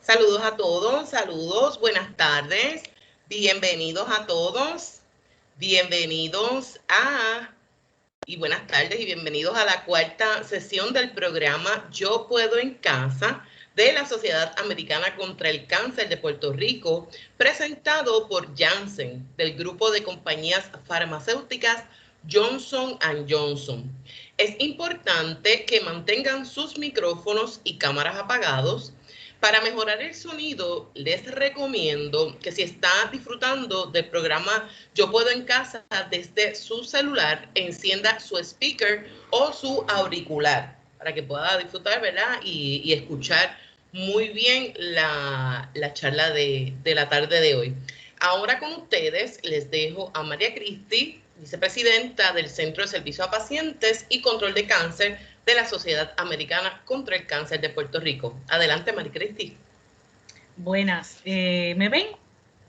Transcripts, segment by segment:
Saludos a todos, saludos, buenas tardes, bienvenidos a todos, bienvenidos y buenas tardes y bienvenidos a la cuarta sesión del programa Yo Puedo en Casa de la Sociedad Americana contra el Cáncer de Puerto Rico, presentado por Janssen, del grupo de compañías farmacéuticas Johnson & Johnson. Es importante que mantengan sus micrófonos y cámaras apagados. Para mejorar el sonido, les recomiendo que si está disfrutando del programa Yo Puedo en Casa desde su celular, encienda su speaker o su auricular para que pueda disfrutar, ¿verdad? Y escuchar muy bien la charla de la tarde de hoy. Ahora con ustedes les dejo a María Cristi, vicepresidenta del Centro de Servicio a Pacientes y Control de Cáncer de la Sociedad Americana contra el Cáncer de Puerto Rico. Adelante, María Cristi. Buenas. ¿Me ven?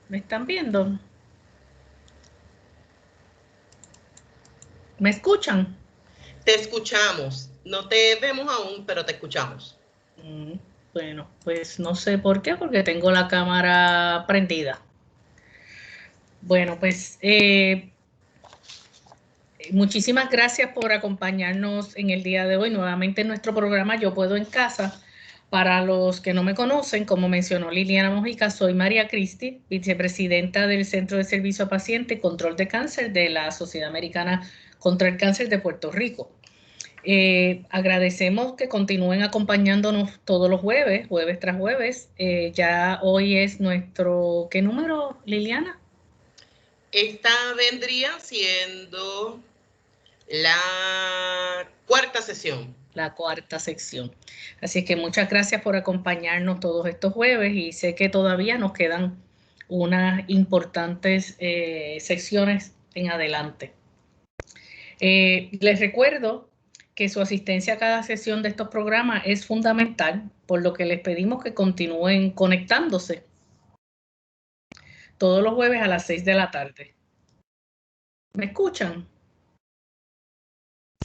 ¿Me están viendo? ¿Me escuchan? Te escuchamos. No te vemos aún, pero te escuchamos. Bueno, pues no sé por qué, porque tengo la cámara prendida. Bueno, pues muchísimas gracias por acompañarnos en el día de hoy nuevamente en nuestro programa Yo Puedo en Casa. Para los que no me conocen, como mencionó Liliana Mojica, soy María Cristi, vicepresidenta del Centro de Servicio a Paciente y Control de Cáncer de la Sociedad Americana contra el Cáncer de Puerto Rico. Agradecemos que continúen acompañándonos todos los jueves tras jueves. Ya hoy es nuestro, ¿qué número, Liliana? Esta vendría siendo la cuarta sesión. La cuarta sección. Así que muchas gracias por acompañarnos todos estos jueves y sé que todavía nos quedan unas importantes secciones en adelante. Les recuerdo que su asistencia a cada sesión de estos programas es fundamental, por lo que les pedimos que continúen conectándose todos los jueves a las 6 de la tarde. ¿Me escuchan?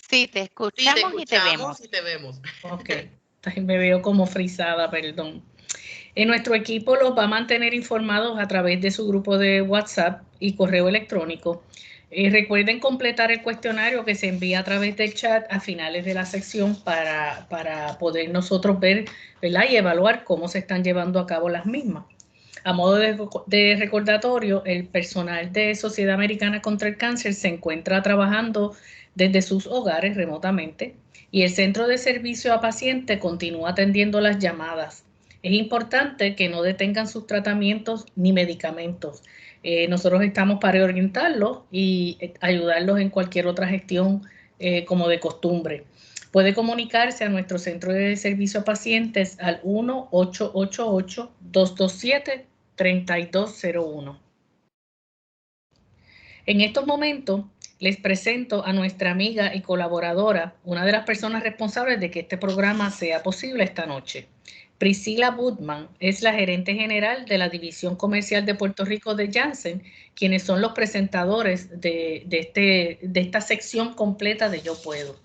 Sí, te escuchamos, y te vemos. Y te vemos. Ok, me veo como frisada, perdón. Nuestro equipo los va a mantener informados a través de su grupo de WhatsApp y correo electrónico. Recuerden completar el cuestionario que se envía a través del chat a finales de la sección para poder nosotros ver, ¿verdad?, y evaluar cómo se están llevando a cabo las mismas. A modo de recordatorio, el personal de Sociedad Americana contra el Cáncer se encuentra trabajando desde sus hogares remotamente y el Centro de Servicio a Pacientes continúa atendiendo las llamadas. Es importante que no detengan sus tratamientos ni medicamentos. Nosotros estamos para orientarlos y ayudarlos en cualquier otra gestión como de costumbre. Puede comunicarse a nuestro Centro de Servicio a Pacientes al 1-888-227-3201. En estos momentos les presento a nuestra amiga y colaboradora, una de las personas responsables de que este programa sea posible esta noche. Priscila Budman es la gerente general de la División Comercial de Puerto Rico de Janssen, quienes son los presentadores de esta sección completa de Yo Puedo.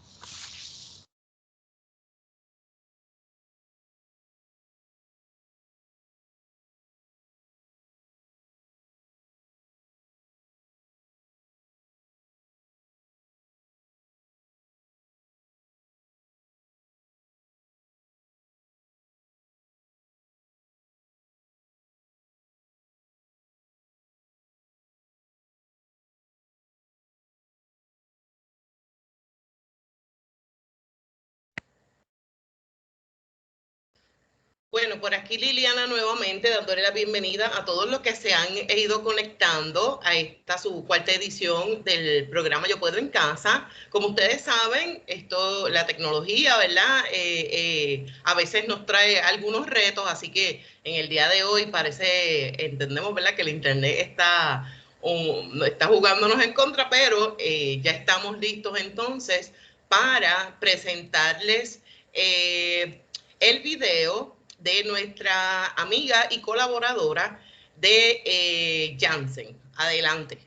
Bueno, por aquí Liliana nuevamente dándole la bienvenida a todos los que se han ido conectando a esta su cuarta edición del programa Yo Puedo en Casa. Como ustedes saben, la tecnología, ¿verdad? A veces nos trae algunos retos, así que en el día de hoy entendemos, ¿verdad? Que el internet está jugándonos en contra, pero ya estamos listos entonces para presentarles el video de nuestra amiga y colaboradora de Janssen. Adelante.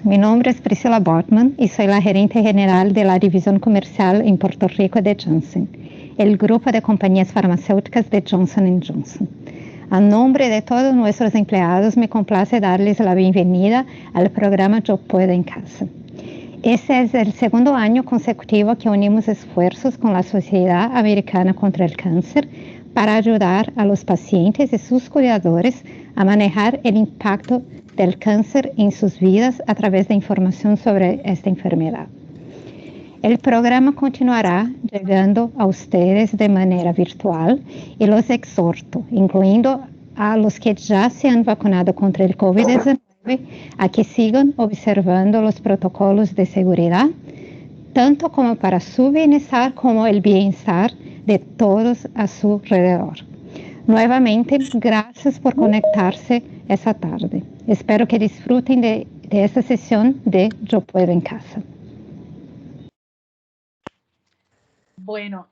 Mi nombre es Priscila Bortman y soy la gerente general de la división comercial en Puerto Rico de Janssen, el grupo de compañías farmacéuticas de Johnson & Johnson. A nombre de todos nuestros empleados, me complace darles la bienvenida al programa Yo Puedo en Casa. Este es el segundo año consecutivo que unimos esfuerzos con la Sociedad Americana contra el Cáncer para ayudar a los pacientes y sus cuidadores a manejar el impacto del cáncer en sus vidas a través de información sobre esta enfermedad. El programa continuará llegando a ustedes de manera virtual y los exhorto, incluyendo a los que ya se han vacunado contra el COVID-19, a que sigan observando los protocolos de seguridad, tanto como para su bienestar como el bienestar de todos a su alrededor. Nuevamente, gracias por conectarse esta tarde. Espero que disfruten de esta sesión de Yo Puedo en Casa. Bueno,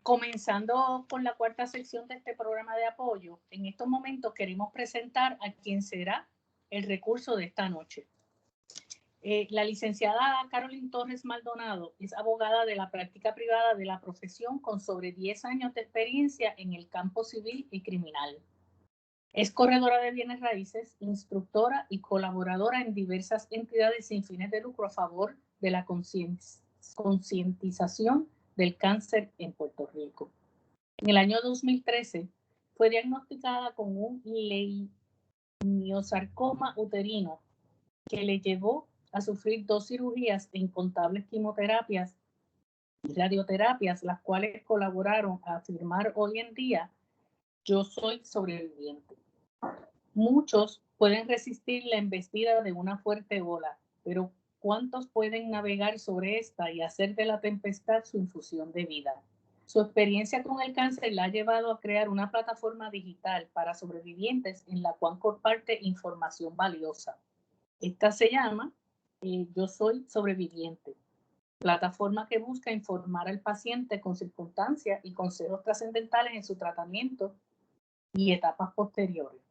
comenzando con la cuarta sección de este programa de apoyo, en estos momentos queremos presentar a quien será el recurso de esta noche. La licenciada Carolyn Torres Maldonado es abogada de la práctica privada de la profesión con sobre 10 años de experiencia en el campo civil y criminal. Es corredora de bienes raíces, instructora y colaboradora en diversas entidades sin fines de lucro a favor de la concientización del cáncer en Puerto Rico. En el año 2013 fue diagnosticada con un leiomyosarcoma uterino que le llevó a sufrir 2 cirugías e incontables quimioterapias y radioterapias, las cuales colaboraron a afirmar hoy en día: yo soy sobreviviente. Muchos pueden resistir la embestida de una fuerte ola, pero ¿cuántos pueden navegar sobre esta y hacer de la tempestad su infusión de vida? Su experiencia con el cáncer la ha llevado a crear una plataforma digital para sobrevivientes en la cual comparte información valiosa. Esta se llama Yo Soy Sobreviviente, plataforma que busca informar al paciente con circunstancias y consejos trascendentales en su tratamiento y etapas posteriores.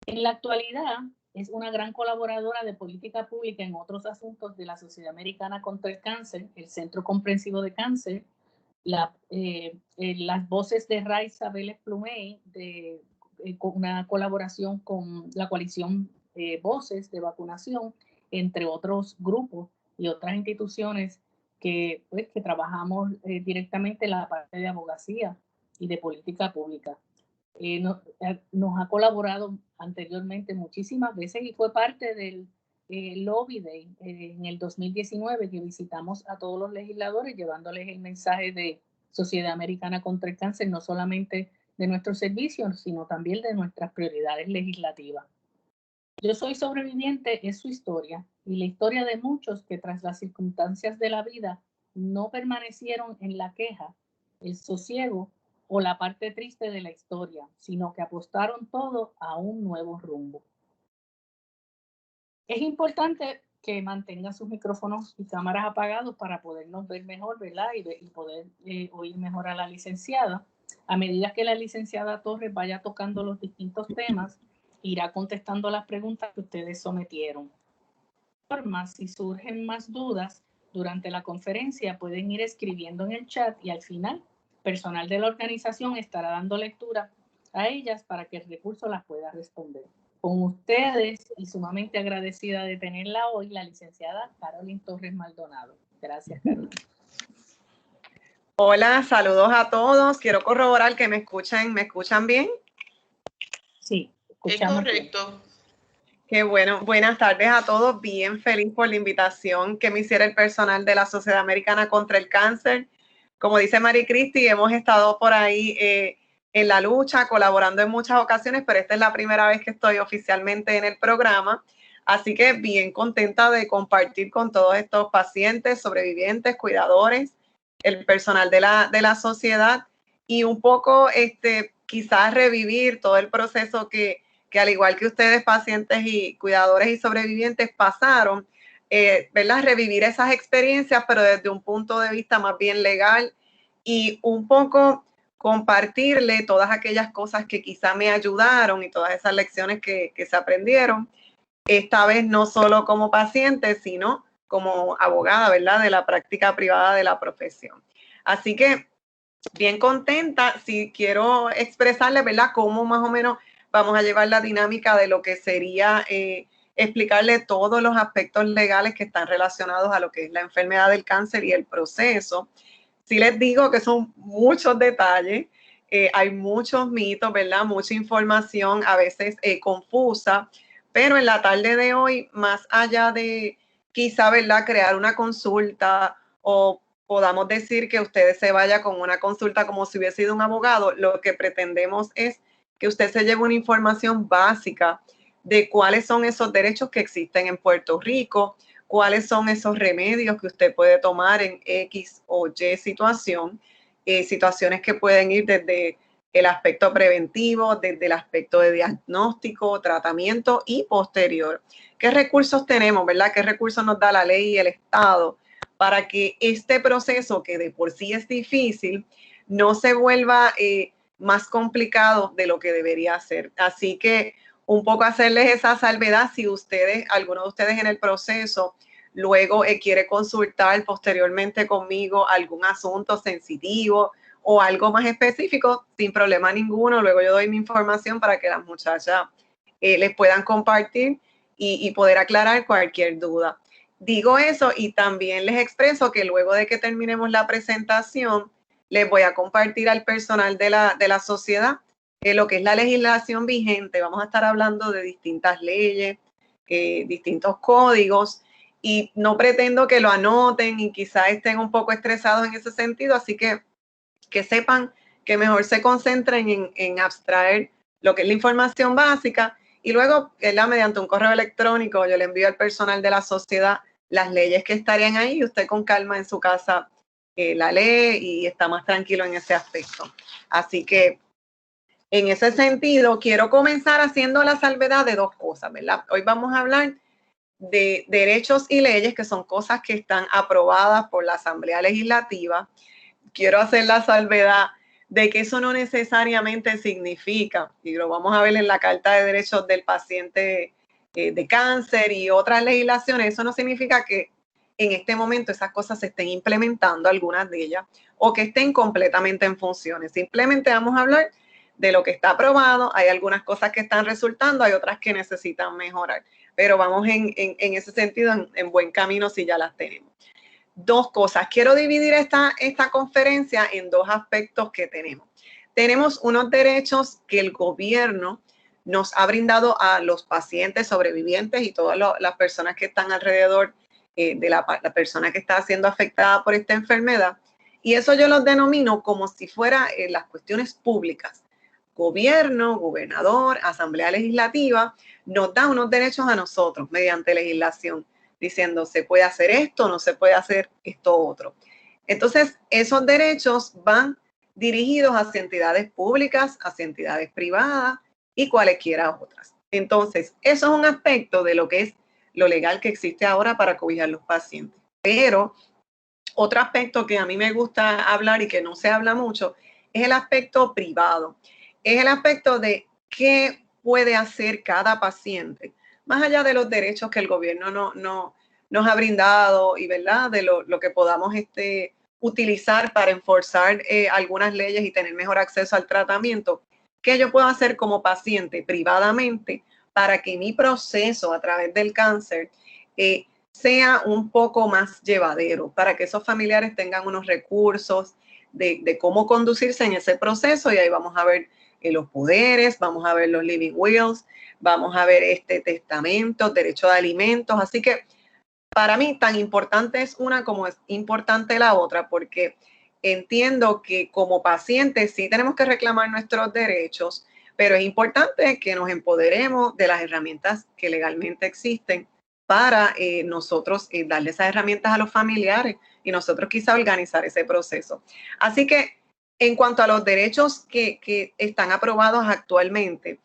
En la actualidad, es una gran colaboradora de política pública en otros asuntos de la Sociedad Americana contra el Cáncer, el Centro Comprensivo de Cáncer, las voces de Raiza Vélez Plumey, con una colaboración con la coalición Voces de Vacunación, entre otros grupos y otras instituciones que trabajamos directamente en la parte de abogacía y de política pública. Nos ha colaborado anteriormente muchísimas veces y fue parte del Lobby Day en el 2019, que visitamos a todos los legisladores llevándoles el mensaje de Sociedad Americana contra el Cáncer, no solamente de nuestros servicios, sino también de nuestras prioridades legislativas. Yo Soy Sobreviviente es su historia y la historia de muchos que tras las circunstancias de la vida no permanecieron en la queja, el sosiego o la parte triste de la historia, sino que apostaron todo a un nuevo rumbo. Es importante que mantengan sus micrófonos y cámaras apagados para podernos ver mejor, ¿verdad? Y poder oír mejor a la licenciada. A medida que la licenciada Torres vaya tocando los distintos temas, irá contestando las preguntas que ustedes sometieron. Si surgen más dudas durante la conferencia, pueden ir escribiendo en el chat y al final, personal de la organización estará dando lectura a ellas para que el recurso las pueda responder. Con ustedes y sumamente agradecida de tenerla hoy, la licenciada Carolyn Torres Maldonado. Gracias, Carolyn. Hola, saludos a todos. Quiero corroborar que me escuchan bien. Sí, escuchamos. Es correcto. Bien. Qué bueno. Buenas tardes a todos. Bien feliz por la invitación que me hiciera el personal de la Sociedad Americana contra el Cáncer. Como dice Mari Cristi, hemos estado por ahí en la lucha, colaborando en muchas ocasiones, pero esta es la primera vez que estoy oficialmente en el programa. Así que bien contenta de compartir con todos estos pacientes, sobrevivientes, cuidadores, el personal de la sociedad y un poco quizás revivir todo el proceso que al igual que ustedes, pacientes y cuidadores y sobrevivientes, pasaron, ¿verdad? Revivir esas experiencias, pero desde un punto de vista más bien legal y un poco compartirle todas aquellas cosas que quizá me ayudaron y todas esas lecciones que se aprendieron, esta vez no solo como paciente, sino como abogada, ¿verdad? De la práctica privada de la profesión. Así que bien contenta, si quiero expresarle, ¿verdad? Cómo más o menos vamos a llevar la dinámica de lo que sería explicarle todos los aspectos legales que están relacionados a lo que es la enfermedad del cáncer y el proceso. Sí les digo que son muchos detalles, hay muchos mitos, ¿verdad? Mucha información, a veces confusa, pero en la tarde de hoy, más allá de quizá, ¿verdad? Crear una consulta o podamos decir que usted se vaya con una consulta como si hubiese sido un abogado, lo que pretendemos es que usted se lleve una información básica de cuáles son esos derechos que existen en Puerto Rico, cuáles son esos remedios que usted puede tomar en X o Y situación, situaciones que pueden ir desde el aspecto preventivo, desde el aspecto de diagnóstico, tratamiento y posterior. ¿Qué recursos tenemos, verdad? ¿Qué recursos nos da la ley y el Estado para que este proceso, que de por sí es difícil, no se vuelva más complicado de lo que debería ser? Así que un poco hacerles esa salvedad si ustedes, alguno de ustedes en el proceso, luego quiere consultar posteriormente conmigo algún asunto sensitivo o algo más específico, sin problema ninguno. Luego yo doy mi información para que las muchachas les puedan compartir y poder aclarar cualquier duda. Digo eso y también les expreso que luego de que terminemos la presentación, les voy a compartir al personal de la sociedad lo que es la legislación vigente. Vamos a estar hablando de distintas leyes, distintos códigos, y no pretendo que lo anoten y quizás estén un poco estresados en ese sentido, así que sepan que mejor se concentren en abstraer lo que es la información básica y luego, mediante un correo electrónico, yo le envío al personal de la sociedad las leyes que estarían ahí y usted con calma en su casa la lee y está más tranquilo en ese aspecto. Así que en ese sentido, quiero comenzar haciendo la salvedad de dos cosas, ¿verdad? Hoy vamos a hablar de derechos y leyes, que son cosas que están aprobadas por la Asamblea Legislativa. Quiero hacer la salvedad de que eso no necesariamente significa, y lo vamos a ver en la Carta de Derechos del Paciente de Cáncer y otras legislaciones, eso no significa que en este momento esas cosas se estén implementando, algunas de ellas, o que estén completamente en funciones. Simplemente vamos a hablar de lo que está aprobado. Hay algunas cosas que están resultando, hay otras que necesitan mejorar, pero vamos en ese sentido en buen camino si ya las tenemos. Dos cosas. Quiero dividir esta conferencia en dos aspectos que tenemos. Tenemos unos derechos que el gobierno nos ha brindado a los pacientes, sobrevivientes y todas las personas que están alrededor de la persona que está siendo afectada por esta enfermedad. Y eso yo los denomino como si fuera las cuestiones públicas. Gobierno, gobernador, asamblea legislativa, nos da unos derechos a nosotros mediante legislación, diciendo se puede hacer esto, no se puede hacer esto otro. Entonces, esos derechos van dirigidos hacia entidades públicas, hacia entidades privadas y cualesquiera otras. Entonces, eso es un aspecto de lo que es lo legal que existe ahora para cobijar a los pacientes. Pero otro aspecto que a mí me gusta hablar y que no se habla mucho es el aspecto privado. Es el aspecto de qué puede hacer cada paciente, más allá de los derechos que el gobierno nos ha brindado y, ¿verdad?, de lo que podamos utilizar para enforzar algunas leyes y tener mejor acceso al tratamiento. ¿Qué yo puedo hacer como paciente privadamente para que mi proceso a través del cáncer sea un poco más llevadero, para que esos familiares tengan unos recursos de cómo conducirse en ese proceso? Y ahí vamos a ver los poderes, vamos a ver los living wills, vamos a ver testamentos, derecho de alimentos. Así que para mí tan importante es una como es importante la otra, porque entiendo que como pacientes sí tenemos que reclamar nuestros derechos, pero es importante que nos empoderemos de las herramientas que legalmente existen para nosotros darle esas herramientas a los familiares y nosotros quizá organizar ese proceso. Así que en cuanto a los derechos que están aprobados actualmente,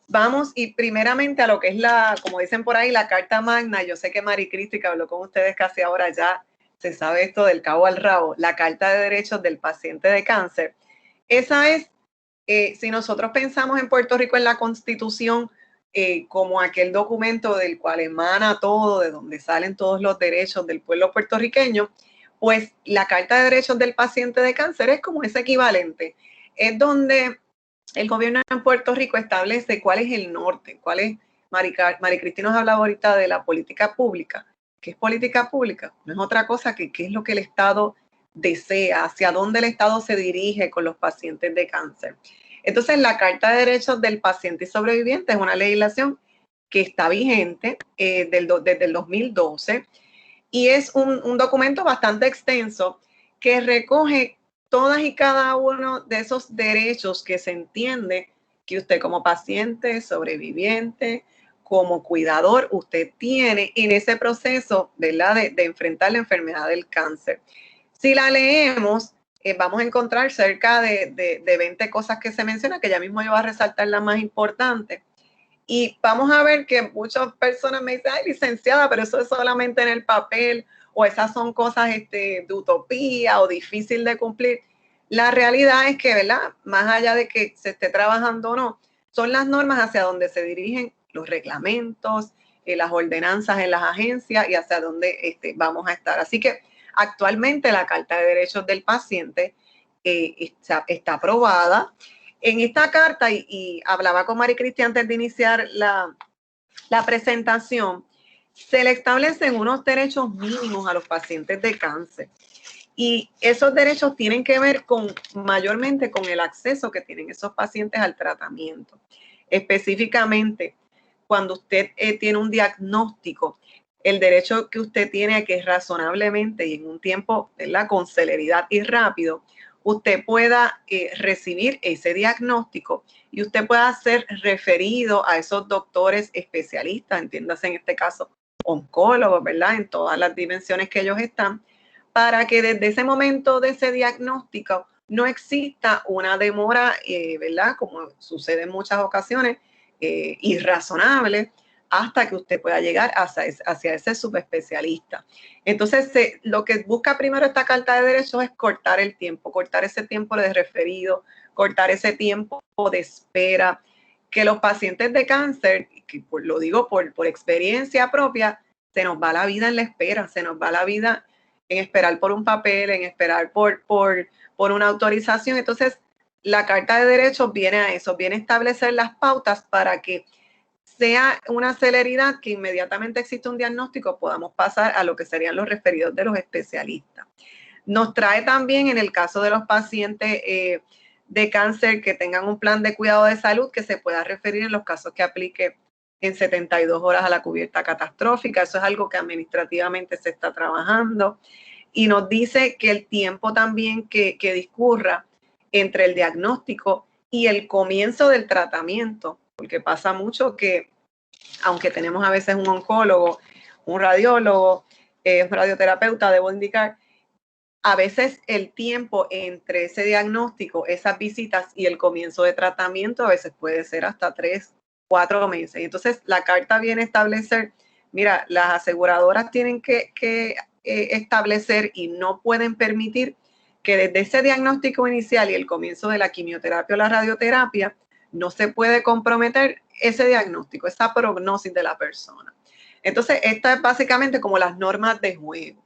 vamos y primeramente a lo que es como dicen por ahí, la Carta Magna. Yo sé que Mari Cristi, que habló con ustedes casi ahora, ya se sabe esto del cabo al rabo, la Carta de Derechos del Paciente de Cáncer. Esa es, si nosotros pensamos en Puerto Rico en la Constitución como aquel documento del cual emana todo, de donde salen todos los derechos del pueblo puertorriqueño, pues la Carta de Derechos del Paciente de Cáncer es como ese equivalente. Es donde el gobierno en Puerto Rico establece cuál es el norte, cuál es, Mari Cristi nos hablaba ahorita de la política pública. ¿Qué es política pública? No es otra cosa que qué es lo que el Estado desea, hacia dónde el Estado se dirige con los pacientes de cáncer. Entonces, la Carta de Derechos del Paciente y Sobreviviente es una legislación que está vigente desde el 2012 y es un documento bastante extenso que recoge todas y cada uno de esos derechos que se entiende que usted como paciente, sobreviviente, como cuidador, usted tiene en ese proceso, ¿verdad?, de enfrentar la enfermedad del cáncer. Si la leemos, vamos a encontrar cerca de 20 cosas que se mencionan, que ya mismo yo voy a resaltar las más importantes. Y vamos a ver que muchas personas me dicen, ay, licenciada, pero eso es solamente en el papel, o esas son cosas de utopía o difícil de cumplir. La realidad es que, ¿verdad?, más allá de que se esté trabajando o no, son las normas hacia donde se dirigen los reglamentos, las ordenanzas en las agencias y hacia dónde vamos a estar. Así que actualmente la Carta de Derechos del Paciente está aprobada. En esta carta, y hablaba con Mari Cristi antes de iniciar la presentación, se le establecen unos derechos mínimos a los pacientes de cáncer. Y esos derechos tienen que ver mayormente con el acceso que tienen esos pacientes al tratamiento. Específicamente, cuando usted tiene un diagnóstico, el derecho que usted tiene a que razonablemente y en un tiempo, ¿verdad?, con celeridad y rápido, usted pueda recibir ese diagnóstico y usted pueda ser referido a esos doctores especialistas, entiéndase en este caso oncólogos, ¿verdad?, en todas las dimensiones que ellos están, para que desde ese momento de ese diagnóstico no exista una demora, ¿verdad?, como sucede en muchas ocasiones, irrazonable, hasta que usted pueda llegar hacia ese subespecialista. Entonces, lo que busca primero esta Carta de Derechos es cortar el tiempo, cortar ese tiempo de referido, cortar ese tiempo de espera, que los pacientes de cáncer, que lo digo por experiencia propia, se nos va la vida en la espera, se nos va la vida en esperar por un papel, en esperar por una autorización. Entonces, la Carta de Derechos viene a eso, viene a establecer las pautas para que sea una celeridad que inmediatamente existe un diagnóstico, podamos pasar a lo que serían los referidos de los especialistas. Nos trae también, en el caso de los pacientes de cáncer que tengan un plan de cuidado de salud, que se pueda referir en los casos que aplique en 72 horas a la cubierta catastrófica. Eso es algo que administrativamente se está trabajando. Y nos dice que el tiempo también que discurra entre el diagnóstico y el comienzo del tratamiento, porque pasa mucho que, aunque tenemos a veces un oncólogo, un radiólogo, un radioterapeuta, debo indicar, a veces el tiempo entre ese diagnóstico, esas visitas y el comienzo de tratamiento a veces puede ser hasta 3, 4 meses. Entonces, la carta viene a establecer mira, las aseguradoras tienen que establecer y no pueden permitir que desde ese diagnóstico inicial y el comienzo de la quimioterapia o la radioterapia, no se puede comprometer ese diagnóstico, esa prognosis de la persona. Entonces, esta es básicamente como las normas de juego,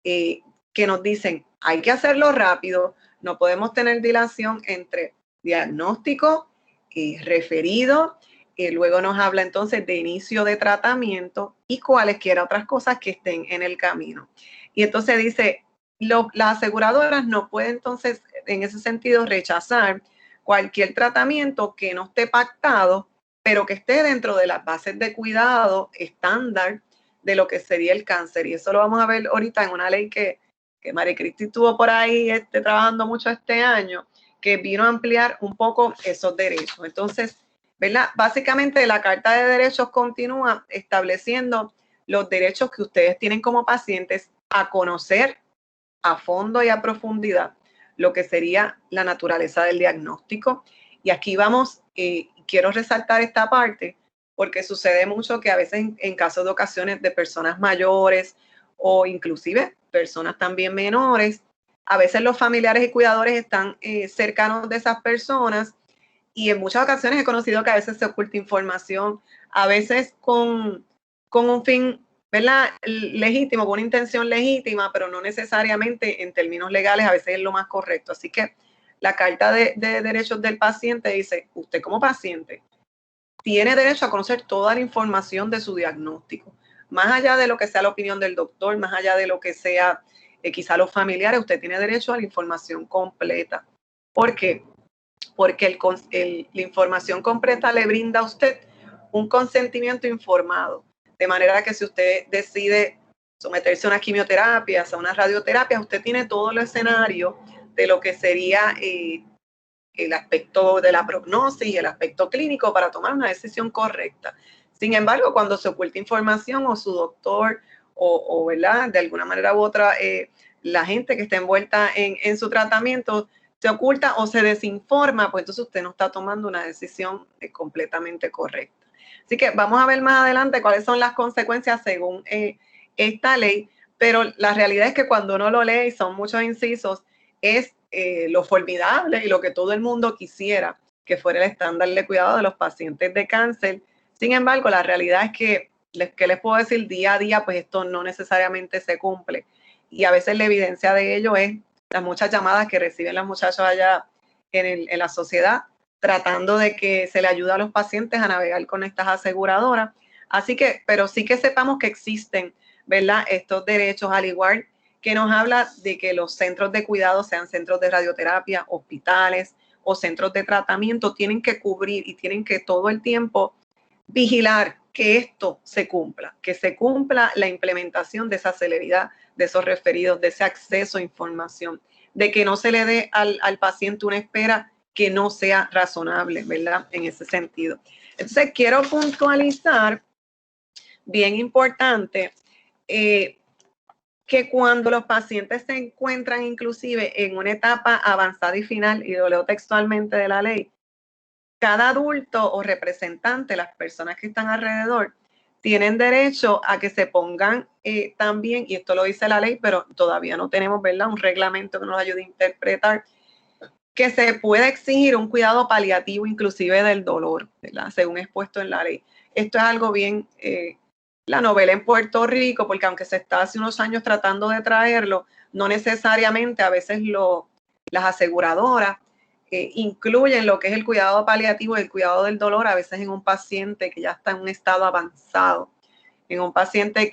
que nos dicen, hay que hacerlo rápido, no podemos tener dilación entre diagnóstico y referido, luego nos habla entonces de inicio de tratamiento y cualesquiera otras cosas que estén en el camino. Y entonces dice, las aseguradoras no pueden entonces en ese sentido rechazar cualquier tratamiento que no esté pactado, pero que esté dentro de las bases de cuidado estándar de lo que sería el cáncer. Y eso lo vamos a ver ahorita en una ley que María Cristi estuvo por ahí trabajando mucho este año, que vino a ampliar un poco esos derechos. Entonces, ¿verdad? Básicamente la Carta de Derechos continúa estableciendo los derechos que ustedes tienen como pacientes a conocer a fondo y a profundidad lo que sería la naturaleza del diagnóstico. Y aquí vamos, quiero resaltar esta parte porque sucede mucho que a veces en casos de ocasiones de personas mayores o inclusive personas también menores, a veces los familiares y cuidadores están cercanos de esas personas y en muchas ocasiones he conocido que a veces se oculta información, a veces con un fin, ¿verdad?, legítimo, con una intención legítima, pero no necesariamente en términos legales a veces es lo más correcto. Así que la Carta de Derechos del Paciente dice, usted como paciente tiene derecho a conocer toda la información de su diagnóstico, más allá de lo que sea la opinión del doctor, más allá de lo que sea quizá los familiares, usted tiene derecho a la información completa. ¿Por qué? Porque la información completa le brinda a usted un consentimiento informado, de manera que si usted decide someterse a una quimioterapia, a una radioterapia, usted tiene todo el escenario de lo que sería el aspecto de la prognosis y el aspecto clínico para tomar una decisión correcta. Sin embargo, cuando se oculta información o su doctor o ¿verdad?, de alguna manera u otra, la gente que está envuelta en su tratamiento se oculta o se desinforma, pues entonces usted no está tomando una decisión completamente correcta. Así que vamos a ver más adelante cuáles son las consecuencias según esta ley, pero la realidad es que cuando uno lo lee y son muchos incisos, es lo formidable y lo que todo el mundo quisiera que fuera el estándar de cuidado de los pacientes de cáncer. Sin embargo, la realidad es que, ¿qué les puedo decir? Día a día, pues esto no necesariamente se cumple. Y a veces la evidencia de ello es las muchas llamadas que reciben los muchachos allá en la sociedad, tratando de que se le ayude a los pacientes a navegar con estas aseguradoras. Así que, pero sí que sepamos que existen, ¿verdad?, estos derechos, al igual que nos habla de que los centros de cuidado, sean centros de radioterapia, hospitales o centros de tratamiento, tienen que cubrir y tienen que todo el tiempo vigilar que esto se cumpla, que se cumpla la implementación de esa celeridad, de esos referidos, de ese acceso a información, de que no se le dé al paciente una espera que no sea razonable, ¿verdad?, en ese sentido. Entonces, quiero puntualizar, bien importante, que cuando los pacientes se encuentran inclusive en una etapa avanzada y final, y lo leo textualmente de la ley, cada adulto o representante, las personas que están alrededor, tienen derecho a que se pongan también, y esto lo dice la ley, pero todavía no tenemos, ¿verdad?, un reglamento que nos ayude a interpretar, que se pueda exigir un cuidado paliativo inclusive del dolor, ¿verdad?, según expuesto en la ley. Esto es algo bien... la novela en Puerto Rico, porque aunque se está hace unos años tratando de traerlo, no necesariamente a veces las aseguradoras incluyen lo que es el cuidado paliativo y el cuidado del dolor, a veces en un paciente que ya está en un estado avanzado, en un paciente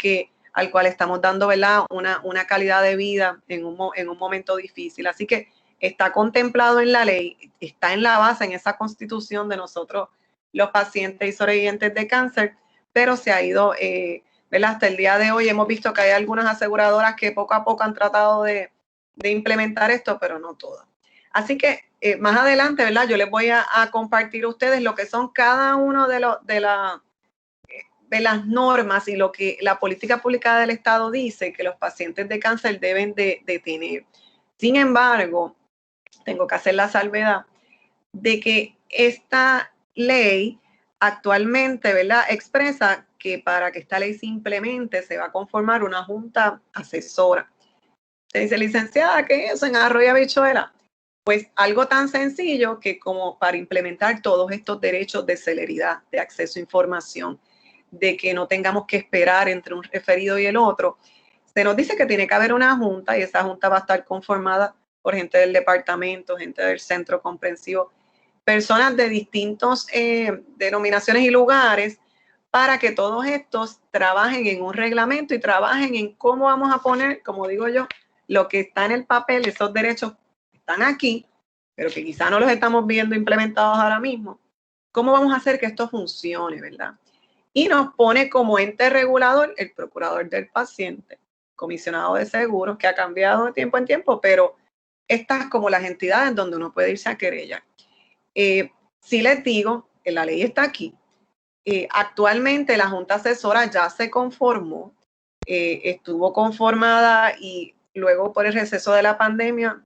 al cual estamos dando, ¿verdad?, una calidad de vida en un momento difícil. Así que está contemplado en la ley, está en la base, en esa constitución de nosotros, los pacientes y sobrevivientes de cáncer, pero se ha ido, ¿verdad?, hasta el día de hoy hemos visto que hay algunas aseguradoras que poco a poco han tratado de implementar esto, pero no todas. Así que más adelante, ¿verdad?, yo les voy a compartir a ustedes lo que son cada uno de las normas y lo que la política pública del Estado dice que los pacientes de cáncer deben de tener. Sin embargo, tengo que hacer la salvedad de que esta ley actualmente, ¿verdad?, expresa que para que esta ley se implemente se va a conformar una junta asesora. Se dice, licenciada, ¿qué es eso en arroz y habichuela? Pues algo tan sencillo que como para implementar todos estos derechos de celeridad, de acceso a información, de que no tengamos que esperar entre un referido y el otro, se nos dice que tiene que haber una junta y esa junta va a estar conformada por gente del departamento, gente del centro comprensivo, personas de distintos denominaciones y lugares, para que todos estos trabajen en un reglamento y trabajen en cómo vamos a poner, como digo yo, lo que está en el papel, esos derechos están aquí, pero que quizá no los estamos viendo implementados ahora mismo. ¿Cómo vamos a hacer que esto funcione, verdad? Y nos pone como ente regulador el procurador del paciente, comisionado de seguros, que ha cambiado de tiempo en tiempo, pero estas como las entidades donde uno puede irse a querellar. Sí les digo, la ley está aquí. Actualmente la Junta Asesora ya se conformó, estuvo conformada y luego por el receso de la pandemia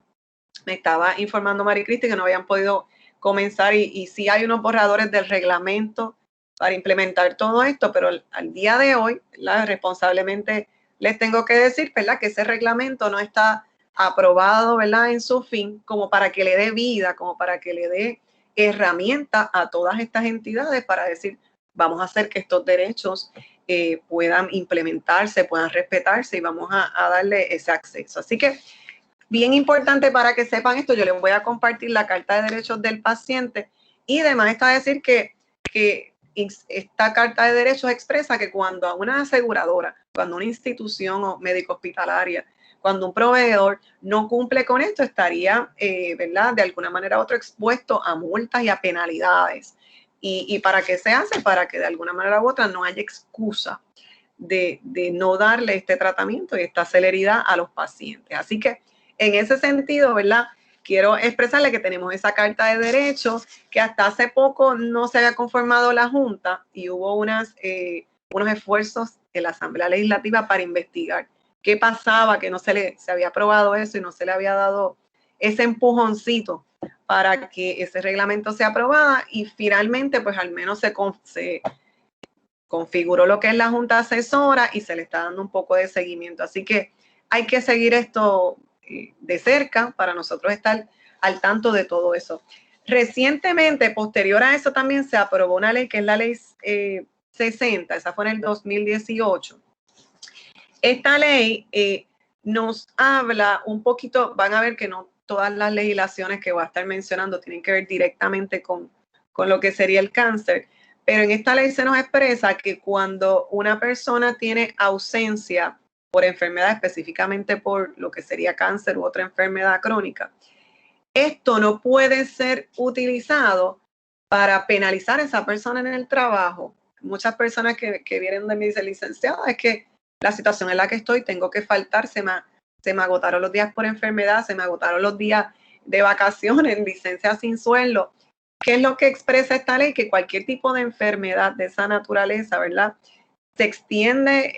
me estaba informando Mari Cristi que no habían podido comenzar y sí hay unos borradores del reglamento para implementar todo esto, pero al día de hoy, responsablemente les tengo que decir, ¿verdad?, que ese reglamento no está aprobado, ¿verdad?, en su fin, como para que le dé vida, como para que le dé herramienta a todas estas entidades para decir, vamos a hacer que estos derechos puedan implementarse, puedan respetarse y vamos a darle ese acceso. Así que, bien importante para que sepan esto, yo les voy a compartir la Carta de Derechos del Paciente y además está a decir que esta Carta de Derechos expresa que cuando a una aseguradora, cuando una institución médico hospitalaria, cuando un proveedor no cumple con esto, estaría, ¿verdad?, de alguna manera u otra expuesto a multas y a penalidades. ¿Y para qué se hace? Para que de alguna manera u otra no haya excusa de no darle este tratamiento y esta celeridad a los pacientes. Así que en ese sentido, ¿verdad?, quiero expresarle que tenemos esa Carta de Derechos, que hasta hace poco no se había conformado la Junta y hubo unos esfuerzos en la Asamblea Legislativa para investigar qué pasaba, que no se había aprobado eso y no se le había dado ese empujoncito para que ese reglamento sea aprobado y finalmente pues al menos se configuró lo que es la Junta Asesora y se le está dando un poco de seguimiento. Así que hay que seguir esto de cerca para nosotros estar al tanto de todo eso. Recientemente, posterior a eso, también se aprobó una ley que es la ley 60, esa fue en el 2018. Esta ley nos habla un poquito, van a ver que no todas las legislaciones que voy a estar mencionando tienen que ver directamente con lo que sería el cáncer, pero en esta ley se nos expresa que cuando una persona tiene ausencia por enfermedad, específicamente por lo que sería cáncer u otra enfermedad crónica, esto no puede ser utilizado para penalizar a esa persona en el trabajo. Muchas personas que vienen de mí dicen, licenciada, es que la situación en la que estoy, tengo que faltar, se me agotaron los días por enfermedad, se me agotaron los días de vacaciones, licencia sin sueldo. ¿Qué es lo que expresa esta ley? Que cualquier tipo de enfermedad de esa naturaleza, ¿verdad?, se extiende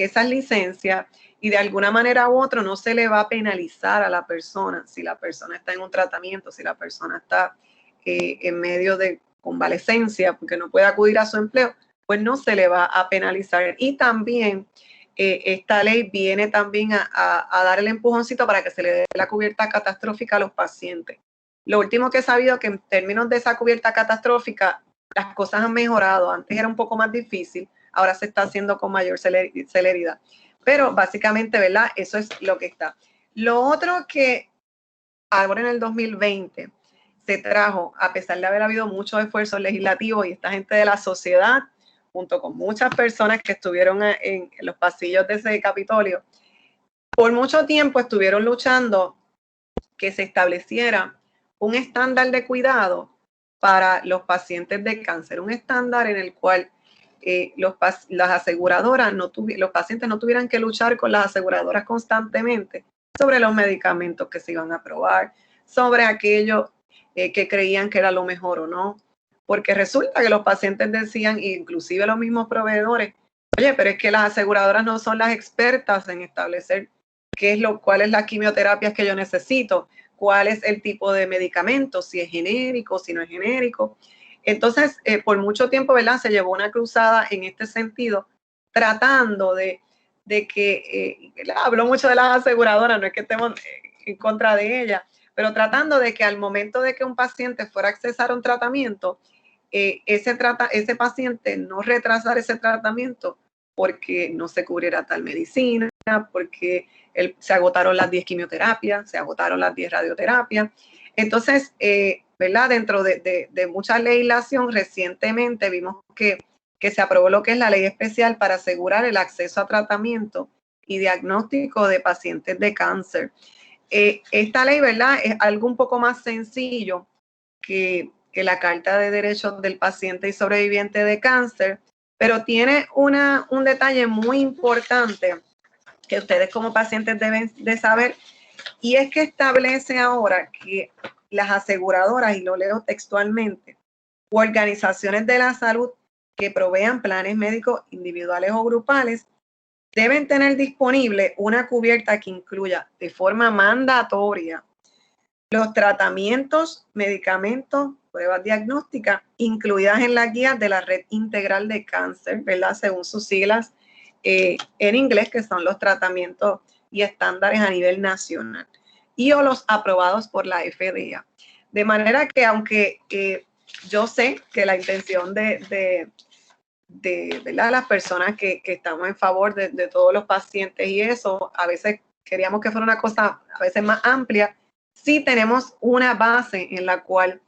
esas licencias y de alguna manera u otra no se le va a penalizar a la persona si la persona está en un tratamiento, si la persona está en medio de convalecencia porque no puede acudir a su empleo, pues no se le va a penalizar. Y también esta ley viene también a dar el empujoncito para que se le dé la cubierta catastrófica a los pacientes. Lo último que he sabido que en términos de esa cubierta catastrófica, las cosas han mejorado. Antes era un poco más difícil, ahora se está haciendo con mayor celeridad. Pero básicamente, ¿verdad?, eso es lo que está. Lo otro que ahora en el 2020 se trajo, a pesar de haber habido muchos esfuerzos legislativos y esta gente de la sociedad, junto con muchas personas que estuvieron en los pasillos de ese Capitolio, por mucho tiempo estuvieron luchando que se estableciera un estándar de cuidado para los pacientes de cáncer, un estándar en el cual las aseguradoras, los pacientes no tuvieran que luchar con las aseguradoras constantemente sobre los medicamentos que se iban a aprobar, sobre aquello que creían que era lo mejor o no, porque resulta que los pacientes decían, inclusive los mismos proveedores, oye, pero es que las aseguradoras no son las expertas en establecer cuál es la quimioterapia que yo necesito, cuál es el tipo de medicamento, si es genérico, si no es genérico. Entonces, por mucho tiempo, ¿verdad? Se llevó una cruzada en este sentido, tratando de que, hablo mucho de las aseguradoras, no es que estemos en contra de ellas, pero tratando de que al momento de que un paciente fuera a accesar a un tratamiento, ese paciente no retrasara ese tratamiento porque no se cubriera tal medicina, porque se agotaron las 10 quimioterapias, se agotaron las 10 radioterapias. Entonces, ¿verdad? Dentro de mucha legislación, recientemente vimos que se aprobó lo que es la ley especial para asegurar el acceso a tratamiento y diagnóstico de pacientes de cáncer. Esta ley, ¿verdad? Es algo un poco más sencillo que la Carta de Derechos del Paciente y Sobreviviente de Cáncer, pero tiene un detalle muy importante que ustedes como pacientes deben de saber, y es que establece ahora que las aseguradoras, y lo leo textualmente, u organizaciones de la salud que provean planes médicos individuales o grupales deben tener disponible una cubierta que incluya de forma mandatoria los tratamientos, medicamentos, pruebas diagnósticas incluidas en las guías de la Red Integral de Cáncer, ¿verdad? Según sus siglas en inglés, que son los tratamientos y estándares a nivel nacional, y o los aprobados por la FDA. De manera que aunque yo sé que la intención de ¿verdad? Las personas que estamos en favor de todos los pacientes y eso, a veces queríamos que fuera una cosa a veces más amplia, sí tenemos una base en la cual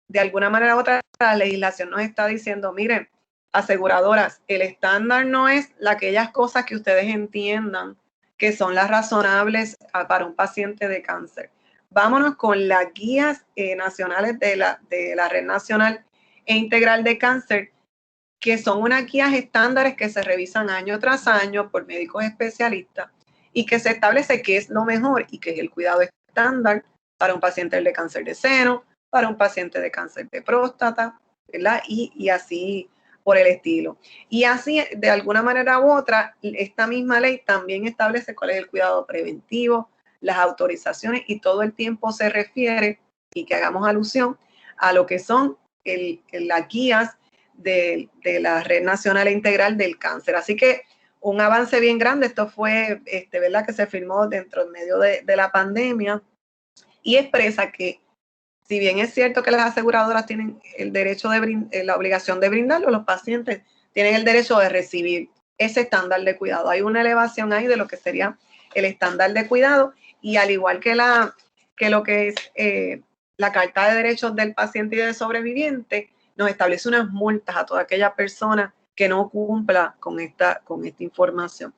de alguna manera u otra la legislación nos está diciendo, miren, aseguradoras, el estándar no es aquellas cosas que ustedes entiendan que son las razonables para un paciente de cáncer. Vámonos con las guías nacionales de la Red Nacional e Integral de Cáncer, que son unas guías estándares que se revisan año tras año por médicos especialistas y que se establece qué es lo mejor y qué es el cuidado estándar para un paciente de cáncer de seno, para un paciente de cáncer de próstata, ¿verdad? Y así por el estilo. Y así, de alguna manera u otra, esta misma ley también establece cuál es el cuidado preventivo, las autorizaciones, y todo el tiempo se refiere, y que hagamos alusión a lo que son las guías de la Red Nacional Integral del Cáncer. Así que un avance bien grande. Esto fue, ¿verdad? Que se firmó dentro en medio de la pandemia, y expresa que si bien es cierto que las aseguradoras tienen el derecho la obligación de brindarlo, los pacientes tienen el derecho de recibir ese estándar de cuidado. Hay una elevación ahí de lo que sería el estándar de cuidado, y al igual que lo que es la Carta de Derechos del Paciente y del Sobreviviente, nos establece unas multas a toda aquella persona que no cumpla con esta información.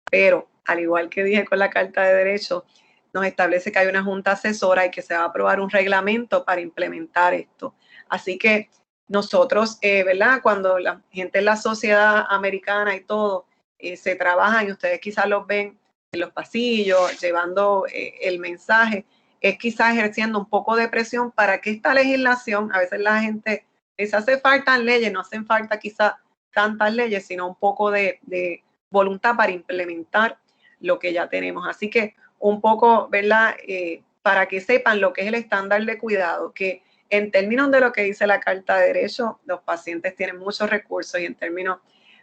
Pero, al igual que dije con la Carta de Derechos, nos establece que hay una junta asesora y que se va a aprobar un reglamento para implementar esto. Así que nosotros, ¿verdad? Cuando la gente en la sociedad americana y todo se trabajan, y ustedes quizás los ven en los pasillos llevando el mensaje, es quizás ejerciendo un poco de presión para que esta legislación, a veces la gente les hace falta leyes, no hacen falta quizás tantas leyes, sino un poco de voluntad para implementar lo que ya tenemos. Así que un poco, ¿verdad? Para que sepan lo que es el estándar de cuidado, que en términos de lo que dice la Carta de Derechos, los pacientes tienen muchos recursos, y en términos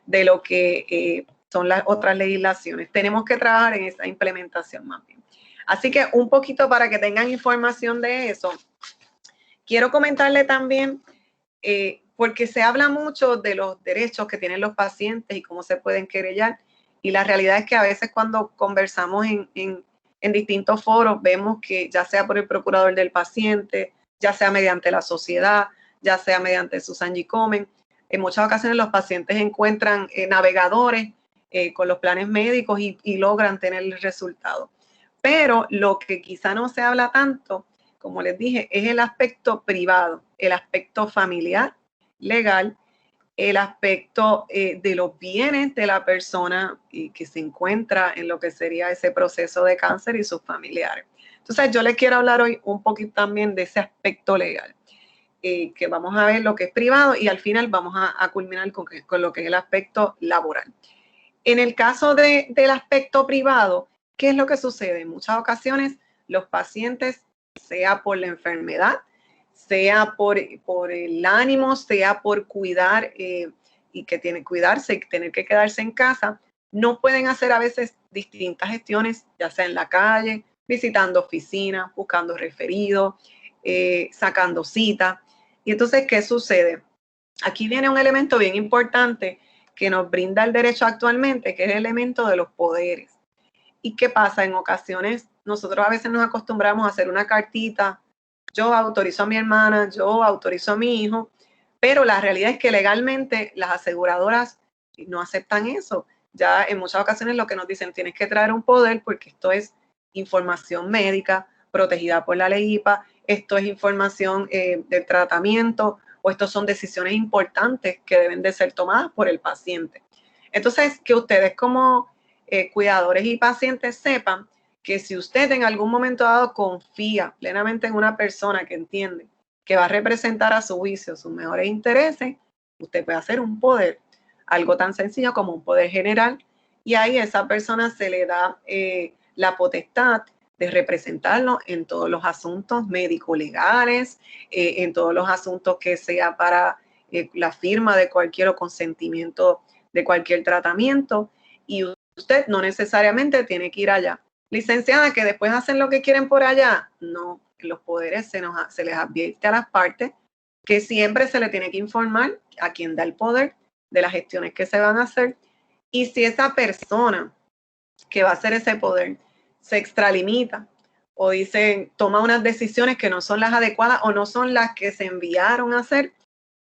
de lo que son las otras legislaciones, tenemos que trabajar en esa implementación más bien. Así que un poquito para que tengan información de eso, quiero comentarle también, porque se habla mucho de los derechos que tienen los pacientes y cómo se pueden querellar, y la realidad es que a veces cuando conversamos en distintos foros, vemos que ya sea por el procurador del paciente, ya sea mediante la sociedad, ya sea mediante Susan G. Komen, en muchas ocasiones los pacientes encuentran navegadores con los planes médicos y logran tener el resultado. Pero lo que quizá no se habla tanto, como les dije, es el aspecto privado, el aspecto familiar, legal, el aspecto de los bienes de la persona que se encuentra en lo que sería ese proceso de cáncer y sus familiares. Entonces, yo les quiero hablar hoy un poquito también de ese aspecto legal, que vamos a ver lo que es privado, y al final vamos a culminar con lo que es el aspecto laboral. En el caso del aspecto privado, ¿qué es lo que sucede? En muchas ocasiones los pacientes, sea por la enfermedad, sea por el ánimo, sea por cuidar y que tiene que cuidarse y tener que quedarse en casa, no pueden hacer a veces distintas gestiones, ya sea en la calle, visitando oficinas, buscando referidos, sacando citas. Y entonces, ¿qué sucede? Aquí viene un elemento bien importante que nos brinda el derecho actualmente, que es el elemento de los poderes. ¿Y qué pasa? En ocasiones, nosotros a veces nos acostumbramos a hacer una cartita, yo autorizo a mi hermana, yo autorizo a mi hijo, pero la realidad es que legalmente las aseguradoras no aceptan eso. Ya en muchas ocasiones lo que nos dicen, tienes que traer un poder porque esto es información médica protegida por la ley IPA, esto es información del tratamiento o estos son decisiones importantes que deben de ser tomadas por el paciente. Entonces, que ustedes como cuidadores y pacientes sepan que si usted en algún momento dado confía plenamente en una persona que entiende que va a representar a su juicio sus mejores intereses, usted puede hacer un poder, algo tan sencillo como un poder general, y ahí a esa persona se le da la potestad de representarlo en todos los asuntos médico-legales, en todos los asuntos que sea para la firma de cualquier o consentimiento de cualquier tratamiento, y usted no necesariamente tiene que ir allá. Licenciada, que después hacen lo que quieren por allá. No, los poderes se les advierte a las partes que siempre se le tiene que informar a quien da el poder de las gestiones que se van a hacer. Y si esa persona que va a hacer ese poder se extralimita o dice, toma unas decisiones que no son las adecuadas o no son las que se enviaron a hacer,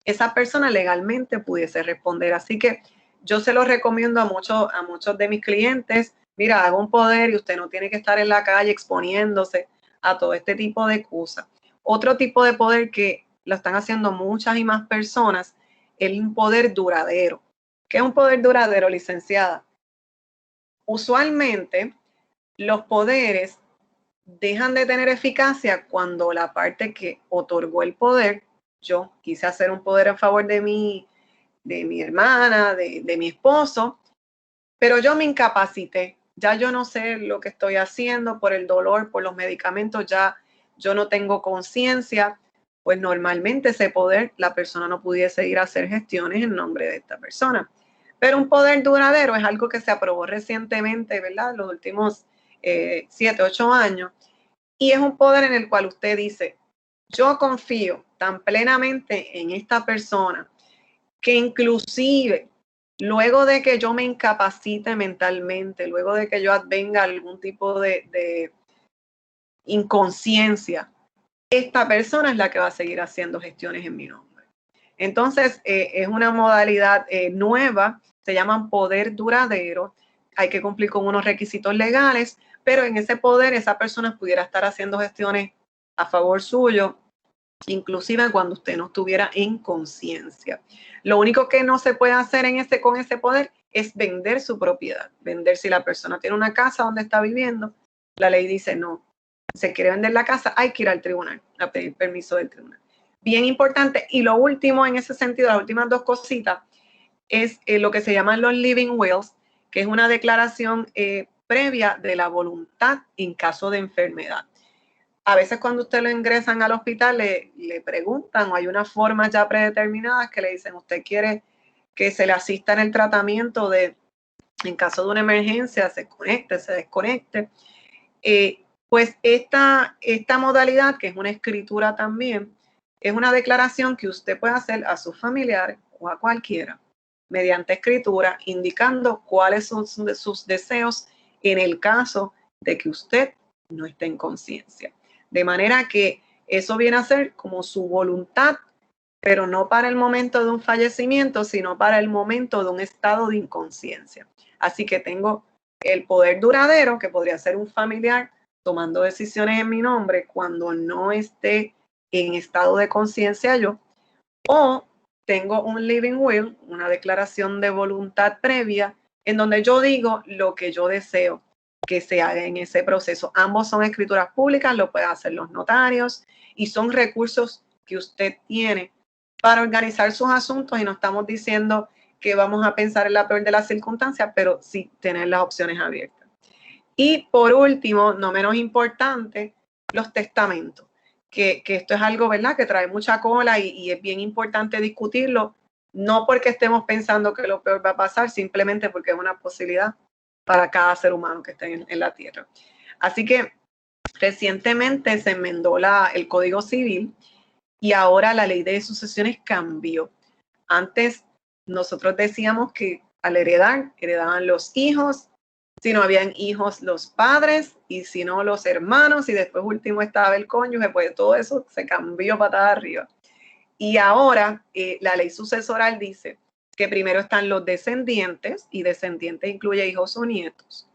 esa persona legalmente pudiese responder. Así que yo se lo recomiendo a muchos de mis clientes. Mira, haga un poder y usted no tiene que estar en la calle exponiéndose a todo este tipo de cosas. Otro tipo de poder que lo están haciendo muchas y más personas es un poder duradero. ¿Qué es un poder duradero, licenciada? Usualmente los poderes dejan de tener eficacia cuando la parte que otorgó el poder, yo quise hacer un poder a favor de mi hermana, de mi esposo, pero yo me incapacité. Ya yo no sé lo que estoy haciendo por el dolor, por los medicamentos, ya yo no tengo conciencia, pues normalmente ese poder la persona no pudiese ir a hacer gestiones en nombre de esta persona. Pero un poder duradero es algo que se aprobó recientemente, ¿verdad? Los últimos 7, 8 años. Y es un poder en el cual usted dice, yo confío tan plenamente en esta persona que inclusive luego de que yo me incapacite mentalmente, luego de que yo advenga algún tipo de inconsciencia, esta persona es la que va a seguir haciendo gestiones en mi nombre. Entonces, es una modalidad nueva, se llaman poder duradero, hay que cumplir con unos requisitos legales, pero en ese poder esa persona pudiera estar haciendo gestiones a favor suyo, inclusive cuando usted no estuviera en conciencia. Lo único que no se puede hacer con ese poder es vender su propiedad. Vender, si la persona tiene una casa donde está viviendo, la ley dice no, se quiere vender la casa, hay que ir al tribunal a pedir permiso del tribunal. Bien importante. Y lo último en ese sentido, las últimas dos cositas, es lo que se llaman los living wills, que es una declaración previa de la voluntad en caso de enfermedad. A veces cuando usted lo ingresan al hospital le preguntan o hay unas formas ya predeterminadas que le dicen, usted quiere que se le asista en el tratamiento en caso de una emergencia, se conecte, se desconecte. Pues esta modalidad, que es una escritura también, es una declaración que usted puede hacer a sus familiares o a cualquiera mediante escritura, indicando cuáles son sus deseos en el caso de que usted no esté en conciencia. De manera que eso viene a ser como su voluntad, pero no para el momento de un fallecimiento, sino para el momento de un estado de inconsciencia. Así que tengo el poder duradero, que podría ser un familiar tomando decisiones en mi nombre cuando no esté en estado de conciencia yo, o tengo un living will, una declaración de voluntad previa, en donde yo digo lo que yo deseo que se haga en ese proceso. Ambos son escrituras públicas, lo pueden hacer los notarios y son recursos que usted tiene para organizar sus asuntos, y no estamos diciendo que vamos a pensar en la peor de las circunstancias, pero sí tener las opciones abiertas. Y por último, no menos importante, los testamentos, que esto es algo, ¿verdad?, que trae mucha cola y es bien importante discutirlo, no porque estemos pensando que lo peor va a pasar, simplemente porque es una posibilidad para cada ser humano que esté en la Tierra. Así que recientemente se enmendó el Código Civil y ahora la ley de sucesiones cambió. Antes nosotros decíamos que al heredar, heredaban los hijos, si no habían hijos los padres y si no los hermanos y después último estaba el cónyuge, pues todo eso se cambió patada arriba. Y ahora la ley sucesoral dice que primero están los descendientes y descendientes incluye hijos o nietos,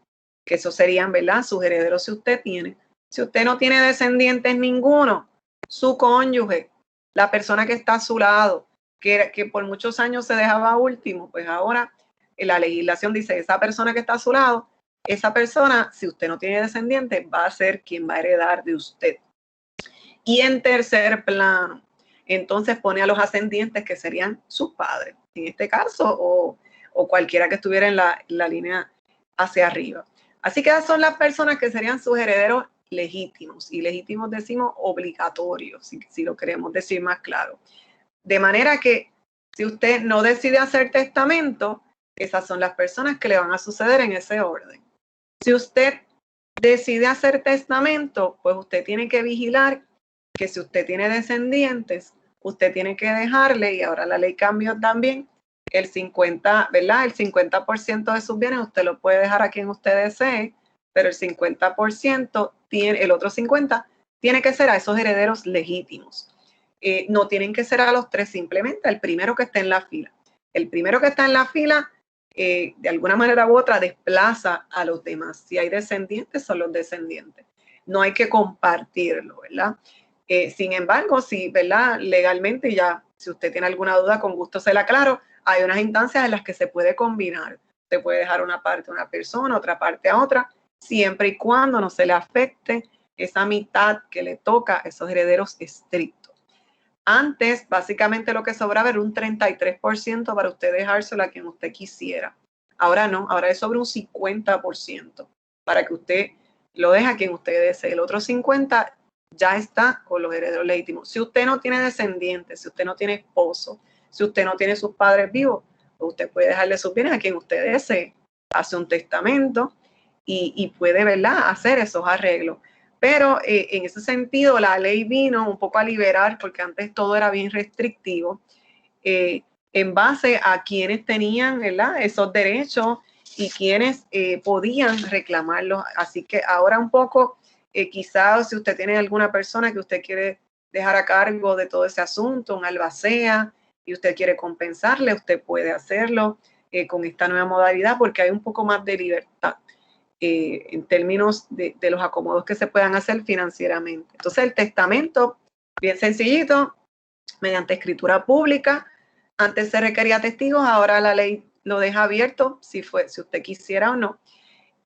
que esos serían, ¿verdad?, sus herederos si usted tiene. Si usted no tiene descendientes ninguno, su cónyuge, la persona que está a su lado, que por muchos años se dejaba último, pues ahora la legislación dice esa persona que está a su lado, esa persona, si usted no tiene descendientes, va a ser quien va a heredar de usted. Y en tercer plano, entonces pone a los ascendientes que serían sus padres, en este caso, o cualquiera que estuviera en la línea hacia arriba. Así que esas son las personas que serían sus herederos legítimos, y legítimos decimos obligatorios, si lo queremos decir más claro. De manera que si usted no decide hacer testamento, esas son las personas que le van a suceder en ese orden. Si usted decide hacer testamento, pues usted tiene que vigilar que si usted tiene descendientes, usted tiene que dejarle, y ahora la ley cambió también, el 50, ¿verdad? El 50% de sus bienes usted lo puede dejar a quien usted desee, pero el 50% el otro 50% tiene que ser a esos herederos legítimos. No tienen que ser a los tres, simplemente al primero que esté en la fila. El primero que está en la fila, de alguna manera u otra, desplaza a los demás. Si hay descendientes, son los descendientes. No hay que compartirlo, ¿verdad? Sin embargo, si, ¿verdad?, legalmente, ya, si usted tiene alguna duda, con gusto se la aclaro, hay unas instancias en las que se puede combinar. Se puede dejar una parte a una persona, otra parte a otra, siempre y cuando no se le afecte esa mitad que le toca a esos herederos estrictos. Antes, básicamente lo que sobraba era un 33% para usted dejárselo a quien usted quisiera. Ahora no, ahora es sobre un 50% para que usted lo deje a quien usted desee. El otro 50% ya está con los herederos legítimos. Si usted no tiene descendientes, si usted no tiene esposo, si usted no tiene sus padres vivos, pues usted puede dejarle sus bienes a quien usted desee. Hace un testamento y puede, ¿verdad?, hacer esos arreglos. Pero en ese sentido la ley vino un poco a liberar, porque antes todo era bien restrictivo, en base a quienes tenían, ¿verdad?, esos derechos y quienes podían reclamarlos. Así que ahora un poco, quizás si usted tiene alguna persona que usted quiere dejar a cargo de todo ese asunto, un albacea, y usted quiere compensarle, usted puede hacerlo con esta nueva modalidad, porque hay un poco más de libertad en términos de los acomodos que se puedan hacer financieramente. Entonces el testamento, bien sencillito, mediante escritura pública. Antes se requería testigos, ahora la ley lo deja abierto si usted quisiera o no.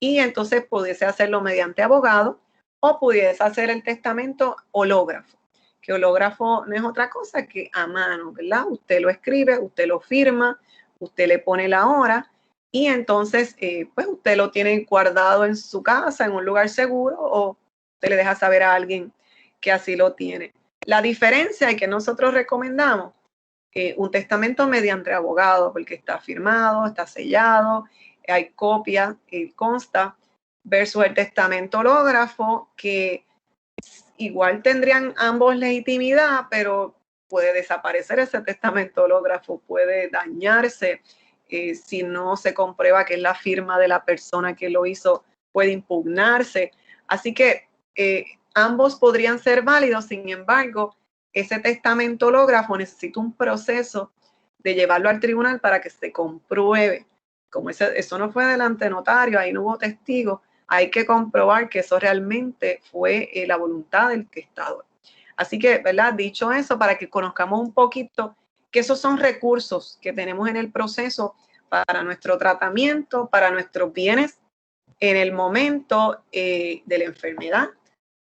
Y entonces pudiese hacerlo mediante abogado o pudiese hacer el testamento hológrafo, que hológrafo no es otra cosa que a mano, ¿verdad? Usted lo escribe, usted lo firma, usted le pone la hora y entonces pues usted lo tiene guardado en su casa, en un lugar seguro, o usted le deja saber a alguien que así lo tiene. La diferencia es que nosotros recomendamos un testamento mediante abogado, porque está firmado, está sellado, hay copia, consta, versus el testamento hológrafo, que igual tendrían ambos legitimidad, pero puede desaparecer ese testamento hológrafo, puede dañarse si no se comprueba que es la firma de la persona que lo hizo, puede impugnarse. Así que ambos podrían ser válidos, sin embargo, ese testamento hológrafo necesita un proceso de llevarlo al tribunal para que se compruebe. Como eso no fue delante notario, ahí no hubo testigo, hay que comprobar que eso realmente fue la voluntad del testador. Así que, ¿verdad?, dicho eso, para que conozcamos un poquito que esos son recursos que tenemos en el proceso para nuestro tratamiento, para nuestros bienes en el momento de la enfermedad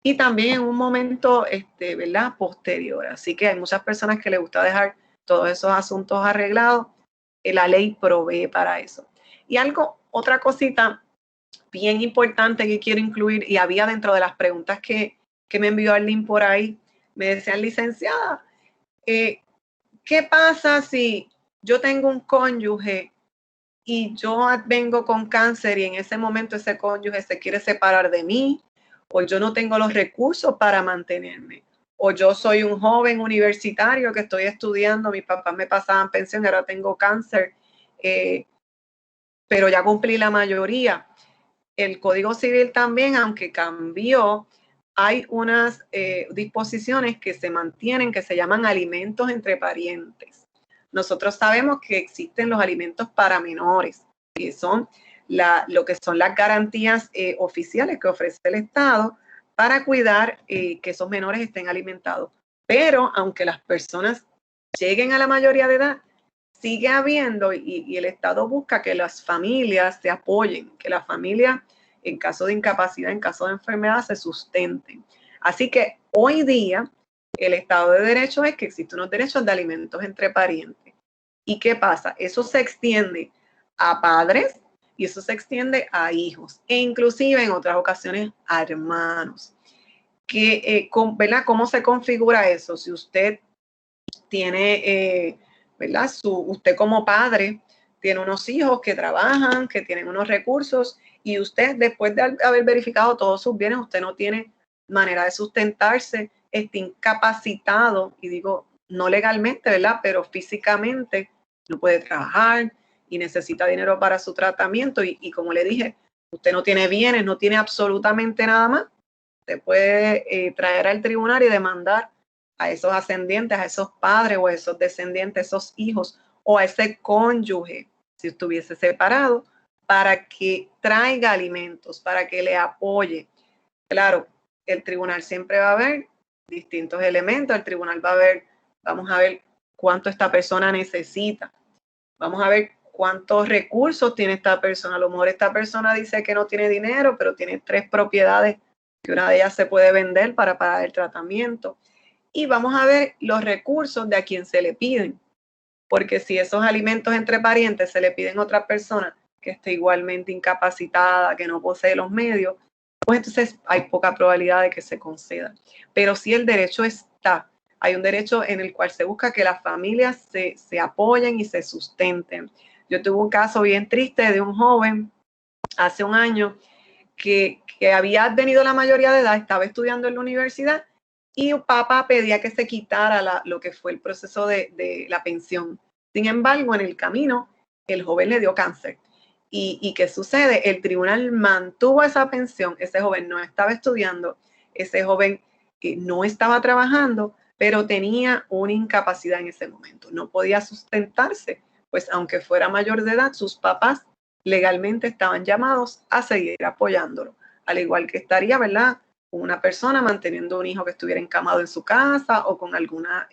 y también en un momento, ¿verdad?, posterior. Así que hay muchas personas que les gusta dejar todos esos asuntos arreglados. La ley provee para eso. Y otra cosita bien importante que quiero incluir, y había dentro de las preguntas que me envió Arlene por ahí, me decían, licenciada, ¿qué pasa si yo tengo un cónyuge y yo vengo con cáncer y en ese momento ese cónyuge se quiere separar de mí, o yo no tengo los recursos para mantenerme, o yo soy un joven universitario que estoy estudiando, mis papás me pasaban pensión y ahora tengo cáncer, pero ya cumplí la mayoría? El Código Civil también, aunque cambió, hay unas disposiciones que se mantienen que se llaman alimentos entre parientes. Nosotros sabemos que existen los alimentos para menores, que son lo que son las garantías oficiales que ofrece el Estado para cuidar que esos menores estén alimentados. Pero aunque las personas lleguen a la mayoría de edad, sigue habiendo y el Estado busca que las familias se apoyen, que las familias en caso de incapacidad, en caso de enfermedad, se sustenten. Así que hoy día el Estado de Derecho es que existen unos derechos de alimentos entre parientes. ¿Y qué pasa? Eso se extiende a padres y eso se extiende a hijos e inclusive en otras ocasiones a hermanos. ¿Verdad? ¿Cómo se configura eso? Si usted tiene, ¿verdad? Usted como padre tiene unos hijos que trabajan, que tienen unos recursos y usted, después de haber verificado todos sus bienes, usted no tiene manera de sustentarse, está incapacitado, y digo, no legalmente, ¿verdad? Pero físicamente no puede trabajar y necesita dinero para su tratamiento y como le dije, usted no tiene bienes, no tiene absolutamente nada más. Usted puede traer al tribunal y demandar a esos ascendientes, a esos padres o a esos descendientes, esos hijos o a ese cónyuge, si estuviese separado, para que traiga alimentos, para que le apoye. Claro, el tribunal siempre va a ver distintos elementos, el tribunal va a ver, vamos a ver cuánto esta persona necesita, vamos a ver cuántos recursos tiene esta persona. A lo mejor esta persona dice que no tiene dinero, pero tiene 3 propiedades que una de ellas se puede vender para pagar el tratamiento. Y vamos a ver los recursos de a quien se le piden, porque si esos alimentos entre parientes se le piden a otra persona que esté igualmente incapacitada, que no posee los medios, pues entonces hay poca probabilidad de que se conceda. Pero si el derecho está, hay un derecho en el cual se busca que las familias se apoyen y se sustenten. Yo tuve un caso bien triste de un joven hace un año que había tenido la mayoría de edad, estaba estudiando en la universidad y un papá pedía que se quitara lo que fue el proceso de la pensión. Sin embargo, en el camino, el joven le dio cáncer. ¿Y qué sucede? El tribunal mantuvo esa pensión, ese joven no estaba estudiando, ese joven no estaba trabajando, pero tenía una incapacidad en ese momento, no podía sustentarse, pues aunque fuera mayor de edad, sus papás legalmente estaban llamados a seguir apoyándolo, al igual que estaría, ¿verdad?, una persona manteniendo un hijo que estuviera encamado en su casa o con alguna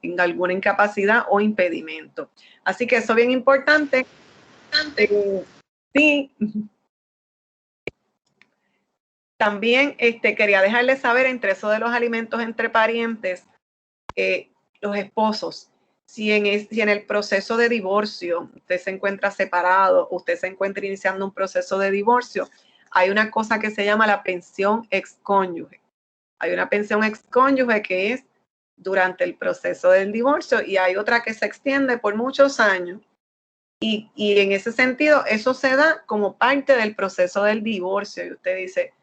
incapacidad o impedimento. Así que eso es bien importante. Sí. También quería dejarles saber, entre eso de los alimentos entre parientes, los esposos, si en el proceso de divorcio usted se encuentra separado, usted se encuentra iniciando un proceso de divorcio, hay una cosa que se llama la pensión excónyuge. Hay una pensión excónyuge que es durante el proceso del divorcio y hay otra que se extiende por muchos años. Y en ese sentido, eso se da como parte del proceso del divorcio. Y usted dice,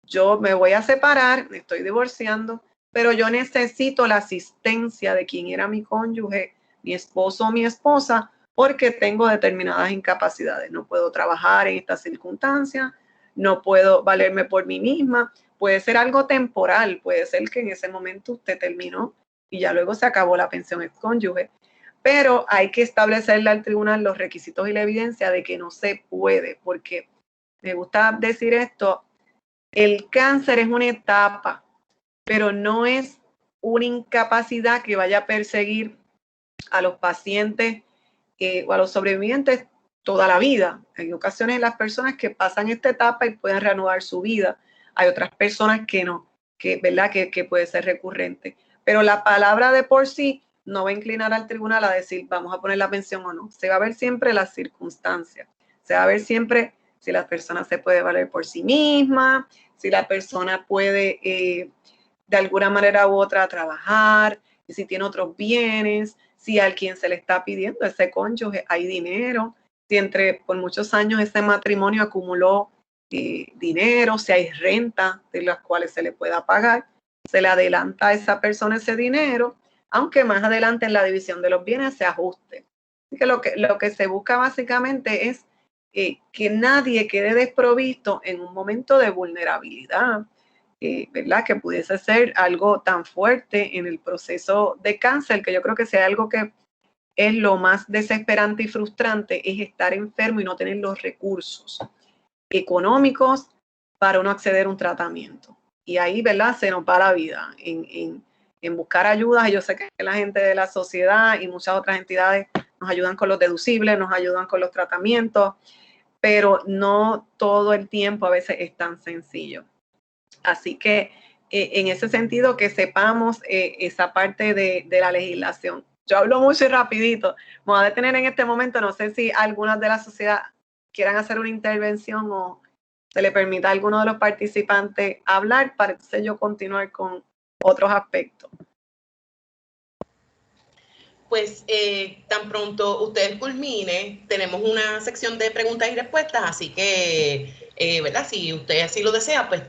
yo me voy a separar, me estoy divorciando, pero yo necesito la asistencia de quien era mi cónyuge, mi esposo o mi esposa, porque tengo determinadas incapacidades. No puedo trabajar en estas circunstancias, no puedo valerme por mí misma. Puede ser algo temporal, puede ser que en ese momento usted terminó y ya luego se acabó la pensión excónyuge. Pero hay que establecerle al tribunal los requisitos y la evidencia de que no se puede, porque me gusta decir esto, el cáncer es una etapa, pero no es una incapacidad que vaya a perseguir a los pacientes o a los sobrevivientes toda la vida. Hay ocasiones las personas que pasan esta etapa y pueden reanudar su vida. Hay otras personas que no, ¿verdad? Que puede ser recurrente. Pero la palabra de por sí no va a inclinar al tribunal a decir vamos a poner la pensión o no. Se va a ver siempre las circunstancias. Se va a ver siempre si la persona se puede valer por sí misma, si la persona puede de alguna manera u otra a trabajar, y si tiene otros bienes, si a quien se le está pidiendo, ese cónyuge, hay dinero, si por muchos años ese matrimonio acumuló dinero, si hay renta de las cuales se le pueda pagar, se le adelanta a esa persona ese dinero, aunque más adelante en la división de los bienes se ajuste. Así que lo que se busca básicamente es que nadie quede desprovisto en un momento de vulnerabilidad, ¿verdad? Que pudiese ser algo tan fuerte en el proceso de cáncer, que yo creo que sea algo que es lo más desesperante y frustrante, es estar enfermo y no tener los recursos económicos para uno acceder a un tratamiento. Y ahí, ¿verdad? Se nos va la vida en buscar ayudas. Y yo sé que la gente de la sociedad y muchas otras entidades nos ayudan con los deducibles, nos ayudan con los tratamientos, pero no todo el tiempo a veces es tan sencillo. Así que en ese sentido que sepamos esa parte de la legislación. Yo hablo mucho y rapidito. Me voy a detener en este momento. No sé si algunas de la sociedad quieran hacer una intervención o se le permita a alguno de los participantes hablar para entonces yo continuar con otros aspectos. Pues tan pronto ustedes culminen, tenemos una sección de preguntas y respuestas, así que, ¿verdad? Si usted así lo desea, pues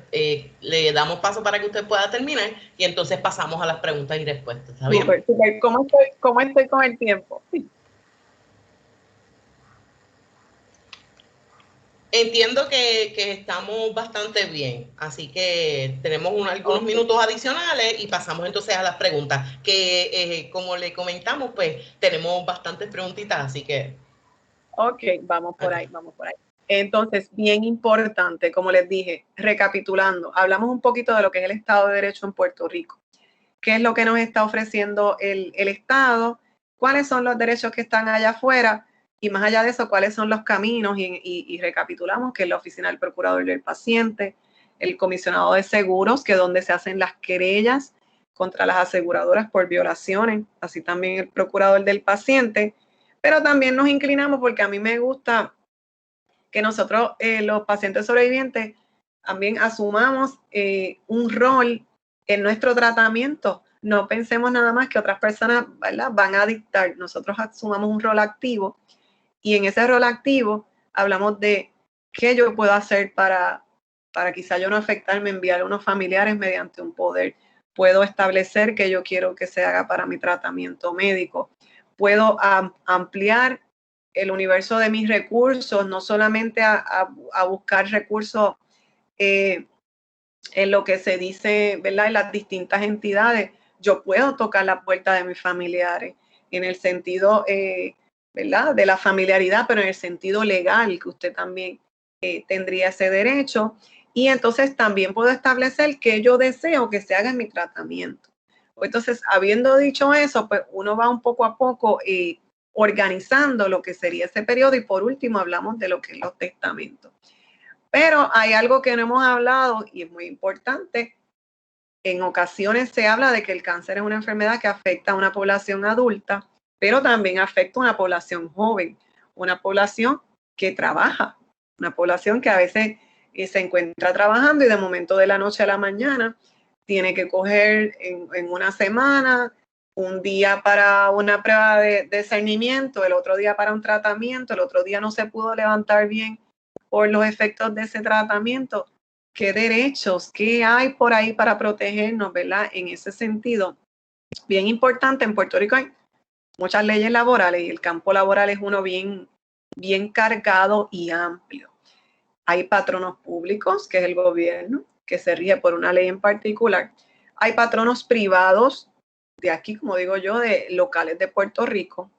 le damos paso para que usted pueda terminar y entonces pasamos a las preguntas y respuestas. ¿Está bien? Super. ¿Cómo estoy con el tiempo? Entiendo que estamos bastante bien, así que tenemos algunos minutos adicionales y pasamos entonces a las preguntas, que como le comentamos, pues tenemos bastantes preguntitas, así que... Ok, vamos por ahí. Entonces, bien importante, como les dije, recapitulando, hablamos un poquito de lo que es el Estado de Derecho en Puerto Rico. ¿Qué es lo que nos está ofreciendo el Estado? ¿Cuáles son los derechos que están allá afuera? Y más allá de eso, ¿cuáles son los caminos? Y recapitulamos que es la Oficina del Procurador del Paciente, el Comisionado de Seguros, que es donde se hacen las querellas contra las aseguradoras por violaciones, así también el Procurador del Paciente, pero también nos inclinamos porque a mí me gusta que nosotros, los pacientes sobrevivientes, también asumamos un rol en nuestro tratamiento. No pensemos nada más que otras personas, ¿verdad?, van a dictar. Nosotros asumamos un rol activo y en ese rol activo hablamos de qué yo puedo hacer para quizá yo no afectarme, enviar a unos familiares mediante un poder. Puedo establecer qué yo quiero que se haga para mi tratamiento médico. Puedo ampliar el universo de mis recursos, no solamente a buscar recursos en lo que se dice, ¿verdad?, en las distintas entidades. Yo puedo tocar la puerta de mis familiares en el sentido, ¿verdad?, de la familiaridad, pero en el sentido legal, que usted también tendría ese derecho. Y entonces también puedo establecer que yo deseo que se haga en mi tratamiento. Entonces, habiendo dicho eso, pues uno va un poco a poco organizando lo que sería ese periodo y por último hablamos de lo que es los testamentos. Pero hay algo que no hemos hablado y es muy importante. En ocasiones se habla de que el cáncer es una enfermedad que afecta a una población adulta, pero también afecta a una población joven, una población que trabaja, una población que a veces se encuentra trabajando y de momento de la noche a la mañana tiene que coger en una semana un día para una prueba de discernimiento, el otro día para un tratamiento, el otro día no se pudo levantar bien por los efectos de ese tratamiento. ¿Qué derechos, qué hay por ahí para protegernos, verdad? En ese sentido, bien importante, en Puerto Rico hay muchas leyes laborales y el campo laboral es uno bien cargado y amplio. Hay patronos públicos, que es el gobierno, que se rige por una ley en particular. Hay patronos privados, de aquí, como digo yo, de locales de Puerto Rico,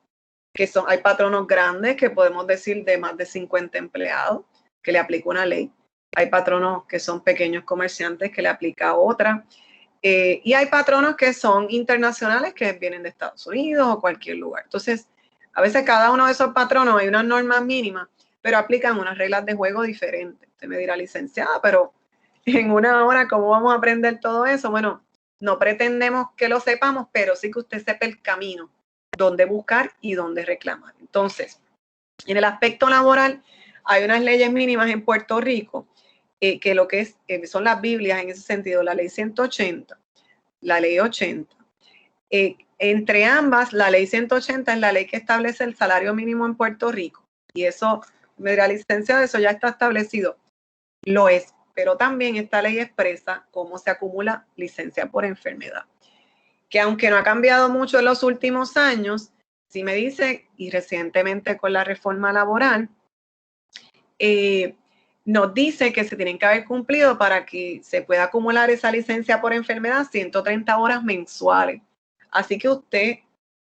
que hay patronos grandes, que podemos decir de más de 50 empleados, que le aplica una ley. Hay patronos que son pequeños comerciantes, que le aplica otra. Y hay patronos que son internacionales, que vienen de Estados Unidos o cualquier lugar. Entonces, a veces cada uno de esos patronos hay unas normas mínimas, pero aplican unas reglas de juego diferentes. Usted me dirá, licenciada, pero en una hora, ¿cómo vamos a aprender todo eso? Bueno, no pretendemos que lo sepamos, pero sí que usted sepa el camino, dónde buscar y dónde reclamar. Entonces, en el aspecto laboral, hay unas leyes mínimas en Puerto Rico, que lo que son las Biblias en ese sentido, la ley 180, la ley 80. Entre ambas, la ley 180 es la ley que establece el salario mínimo en Puerto Rico. Y eso, me dirá licenciada, eso ya está establecido. Lo es, pero también esta ley expresa cómo se acumula licencia por enfermedad. Que aunque no ha cambiado mucho en los últimos años, sí me dice, y recientemente con la reforma laboral, nos dice que se tienen que haber cumplido para que se pueda acumular esa licencia por enfermedad 130 horas mensuales. Así que usted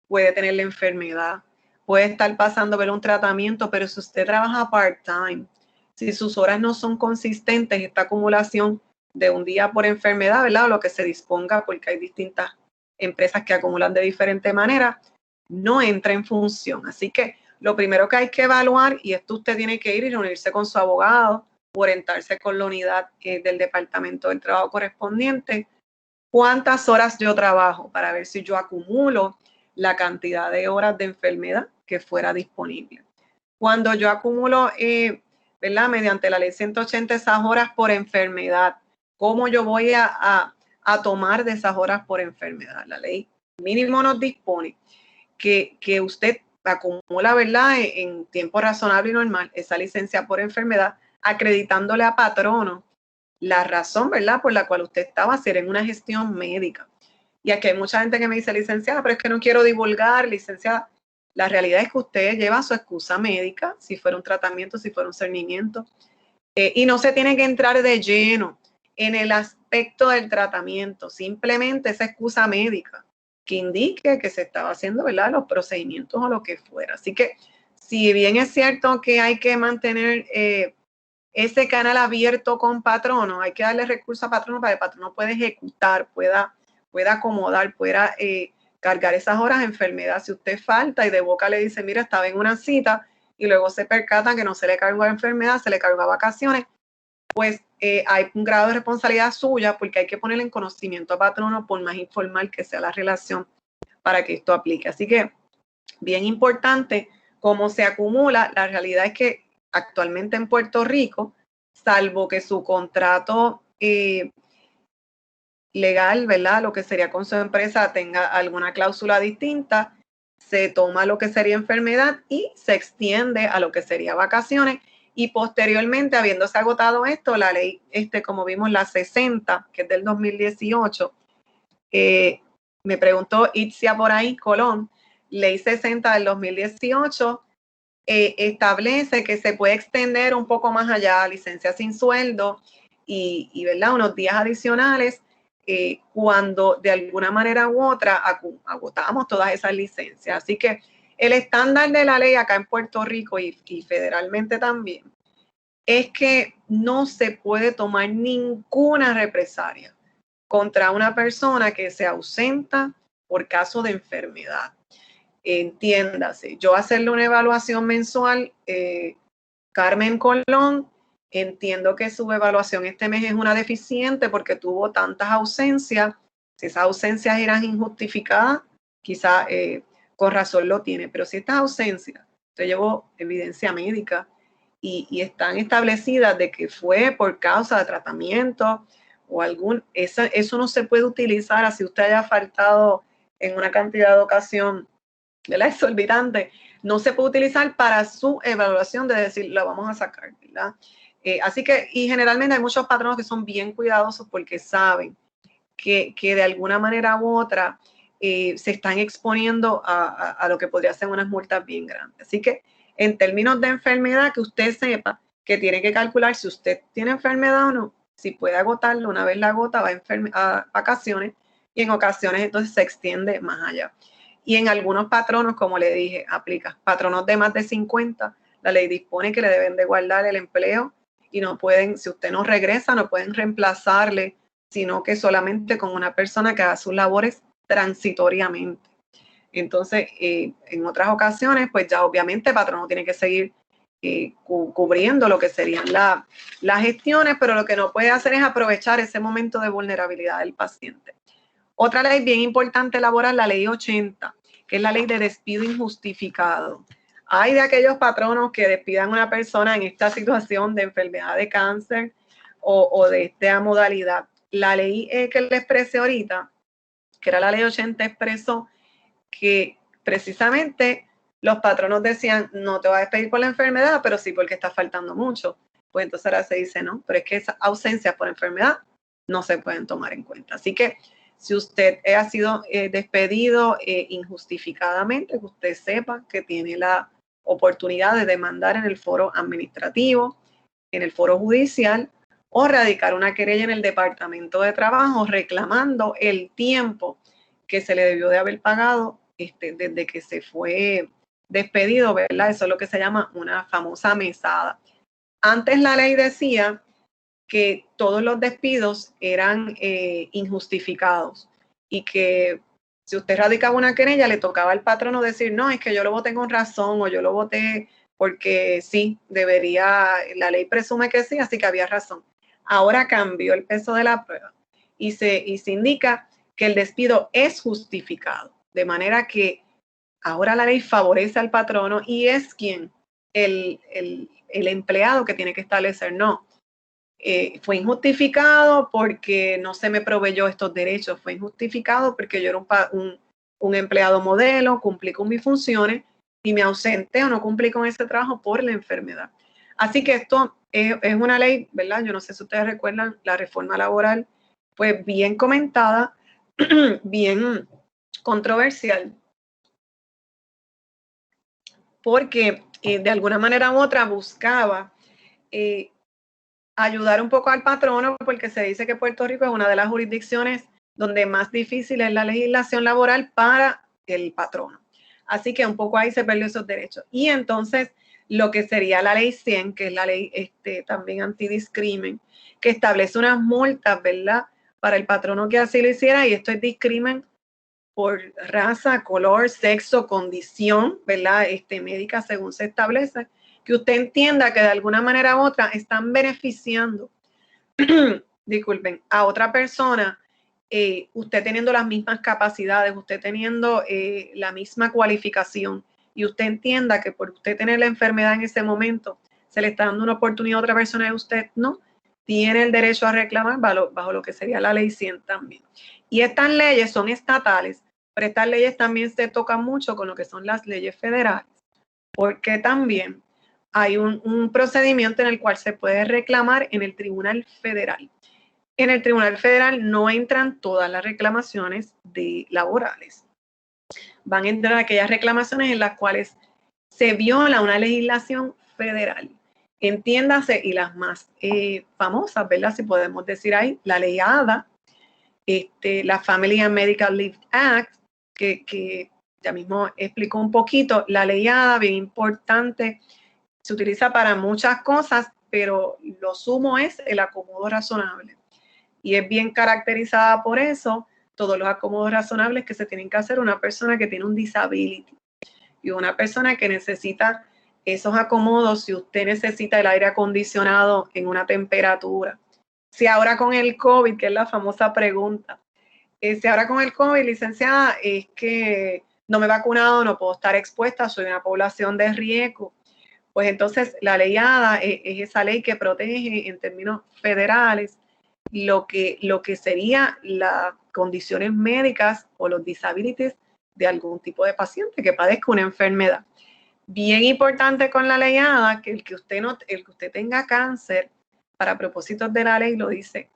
puede tener la enfermedad, puede estar pasando por un tratamiento, pero si usted trabaja part-time, si sus horas no son consistentes, esta acumulación de un día por enfermedad, ¿verdad? O lo que se disponga, porque hay distintas empresas que acumulan de diferente manera, no entra en función. Así que lo primero que hay que evaluar, y esto usted tiene que ir y reunirse con su abogado, orientarse con la unidad del Departamento del Trabajo correspondiente, cuántas horas yo trabajo para ver si yo acumulo la cantidad de horas de enfermedad que fuera disponible. Cuando yo acumulo, ¿verdad? Mediante la ley 180 esas horas por enfermedad, ¿cómo yo voy a tomar de esas horas por enfermedad? La ley mínimo nos dispone que usted acumula, ¿verdad? En tiempo razonable y normal esa licencia por enfermedad, acreditándole a patrono la razón, ¿verdad? Por la cual usted estaba a hacer en una gestión médica. Y aquí hay mucha gente que me dice, licenciada, pero es que no quiero divulgar, licenciada. La realidad es que usted lleva su excusa médica, si fuera un tratamiento, si fuera un cernimiento, y no se tiene que entrar de lleno en el aspecto del tratamiento, simplemente esa excusa médica que indique que se estaba haciendo, ¿verdad?, los procedimientos o lo que fuera. Así que, si bien es cierto que hay que mantener ese canal abierto con patrono, hay que darle recursos a patrono para que el patrono pueda ejecutar, pueda acomodar, pueda cargar esas horas de enfermedad. Si usted falta y de boca le dice, mira, estaba en una cita y luego se percata que no se le cargó la enfermedad, se le cargó a vacaciones, pues hay un grado de responsabilidad suya porque hay que ponerle en conocimiento a patrono por más informal que sea la relación para que esto aplique. Así que, bien importante, cómo se acumula. La realidad es que actualmente en Puerto Rico, salvo que su contrato legal, ¿verdad?, lo que sería con su empresa tenga alguna cláusula distinta, se toma lo que sería enfermedad y se extiende a lo que sería vacaciones. Y posteriormente, habiéndose agotado esto, la ley, como vimos, la 60, que es del 2018, me preguntó Itzia por ahí, Colón, ley 60 del 2018, establece que se puede extender un poco más allá, licencia sin sueldo y ¿verdad?, unos días adicionales cuando de alguna manera u otra agotamos todas esas licencias. Así que el estándar de la ley acá en Puerto Rico y federalmente también es que no se puede tomar ninguna represalia contra una persona que se ausenta por caso de enfermedad. Entiéndase, yo hacerle una evaluación mensual, Carmen Colón, entiendo que su evaluación este mes es una deficiente porque tuvo tantas ausencias. Si esas ausencias eran injustificadas, quizá con razón lo tiene, pero si estas ausencias, usted llevó evidencia médica y están establecidas de que fue por causa de tratamiento o eso no se puede utilizar así usted haya faltado en una cantidad de ocasión, ¿verdad?, exorbitante, no se puede utilizar para su evaluación de decir, la vamos a sacar, ¿verdad? Así que, y generalmente hay muchos patronos que son bien cuidadosos porque saben que de alguna manera u otra se están exponiendo a lo que podría ser unas multas bien grandes. Así que, en términos de enfermedad, que usted sepa que tiene que calcular si usted tiene enfermedad o no, si puede agotarlo, una vez la agota va a vacaciones y en ocasiones entonces se extiende más allá. Y en algunos patronos, como le dije, aplica. Patronos de más de 50, la ley dispone que le deben de guardar el empleo y no pueden, si usted no regresa, no pueden reemplazarle, sino que solamente con una persona que haga sus labores transitoriamente. Entonces, en otras ocasiones, pues ya obviamente el patrono tiene que seguir cubriendo lo que serían las gestiones, pero lo que no puede hacer es aprovechar ese momento de vulnerabilidad del paciente. Otra ley bien importante laboral, la ley 80, que es la ley de despido injustificado. Hay de aquellos patronos que despidan a una persona en esta situación de enfermedad de cáncer o de esta modalidad. La ley que le expresé ahorita que era la ley 80, expresó que precisamente los patronos decían, no te vas a despedir por la enfermedad, pero sí porque está faltando mucho. Pues entonces ahora se dice, no, pero es que esas ausencias por enfermedad no se pueden tomar en cuenta. Así que si usted ha sido despedido injustificadamente, que usted sepa que tiene la oportunidad de demandar en el foro administrativo, en el foro judicial, o radicar una querella en el Departamento de Trabajo reclamando el tiempo que se le debió de haber pagado desde que se fue despedido, ¿verdad? Eso es lo que se llama una famosa mesada. Antes la ley decía que todos los despidos eran injustificados y que si usted radicaba una querella le tocaba al patrono decir, no, es que yo lo voté con razón o yo lo voté porque sí, debería, la ley presume que sí, así que había razón. Ahora cambió el peso de la prueba y se indica que el despido es justificado, de manera que ahora la ley favorece al patrono y es quien el empleado que tiene que establecer, no, fue injustificado porque no se me proveyó estos derechos, fue injustificado porque yo era un empleado modelo, cumplí con mis funciones y me ausenté o no cumplí con ese trabajo por la enfermedad. Así que esto es una ley, ¿verdad? Yo no sé si ustedes recuerdan, la reforma laboral fue bien comentada, bien controversial, porque de alguna manera u otra buscaba ayudar un poco al patrono, porque se dice que Puerto Rico es una de las jurisdicciones donde más difícil es la legislación laboral para el patrono. Así que un poco ahí se perdió esos derechos. Y entonces lo que sería la ley 100, que es la ley también antidiscrimen, que establece unas multas, ¿verdad?, para el patrono que así lo hiciera, y esto es discrimen por raza, color, sexo, condición, ¿verdad?, médica según se establece, que usted entienda que de alguna manera u otra están beneficiando, disculpen, a otra persona, usted teniendo las mismas capacidades, usted teniendo la misma cualificación, y usted entienda que por usted tener la enfermedad en ese momento, se le está dando una oportunidad a otra persona y usted no, tiene el derecho a reclamar bajo lo que sería la ley 100 también. Y estas leyes son estatales, pero estas leyes también se tocan mucho con lo que son las leyes federales, porque también hay un procedimiento en el cual se puede reclamar en el Tribunal Federal. En el Tribunal Federal no entran todas las reclamaciones laborales. Van a entrar aquellas reclamaciones en las cuales se viola una legislación federal. Entiéndase, y las más famosas, ¿verdad?, si podemos decir ahí, la ley ADA, la Family and Medical Leave Act, que ya mismo explicó un poquito, la ley ADA, bien importante, se utiliza para muchas cosas, pero lo sumo es el acomodo razonable. Y es bien caracterizada por eso, todos los acomodos razonables que se tienen que hacer una persona que tiene un disability. Y una persona que necesita esos acomodos, si usted necesita el aire acondicionado en una temperatura. Si ahora con el COVID, que es la famosa pregunta, si ahora con el COVID, licenciada, es que no me he vacunado, no puedo estar expuesta, soy una población de riesgo. Pues entonces la ley ADA es esa ley que protege en términos federales lo que sería las condiciones médicas o los disabilities de algún tipo de paciente que padezca una enfermedad. Bien importante con la ley ADA que el que usted tenga cáncer, para propósitos de la ley lo dice,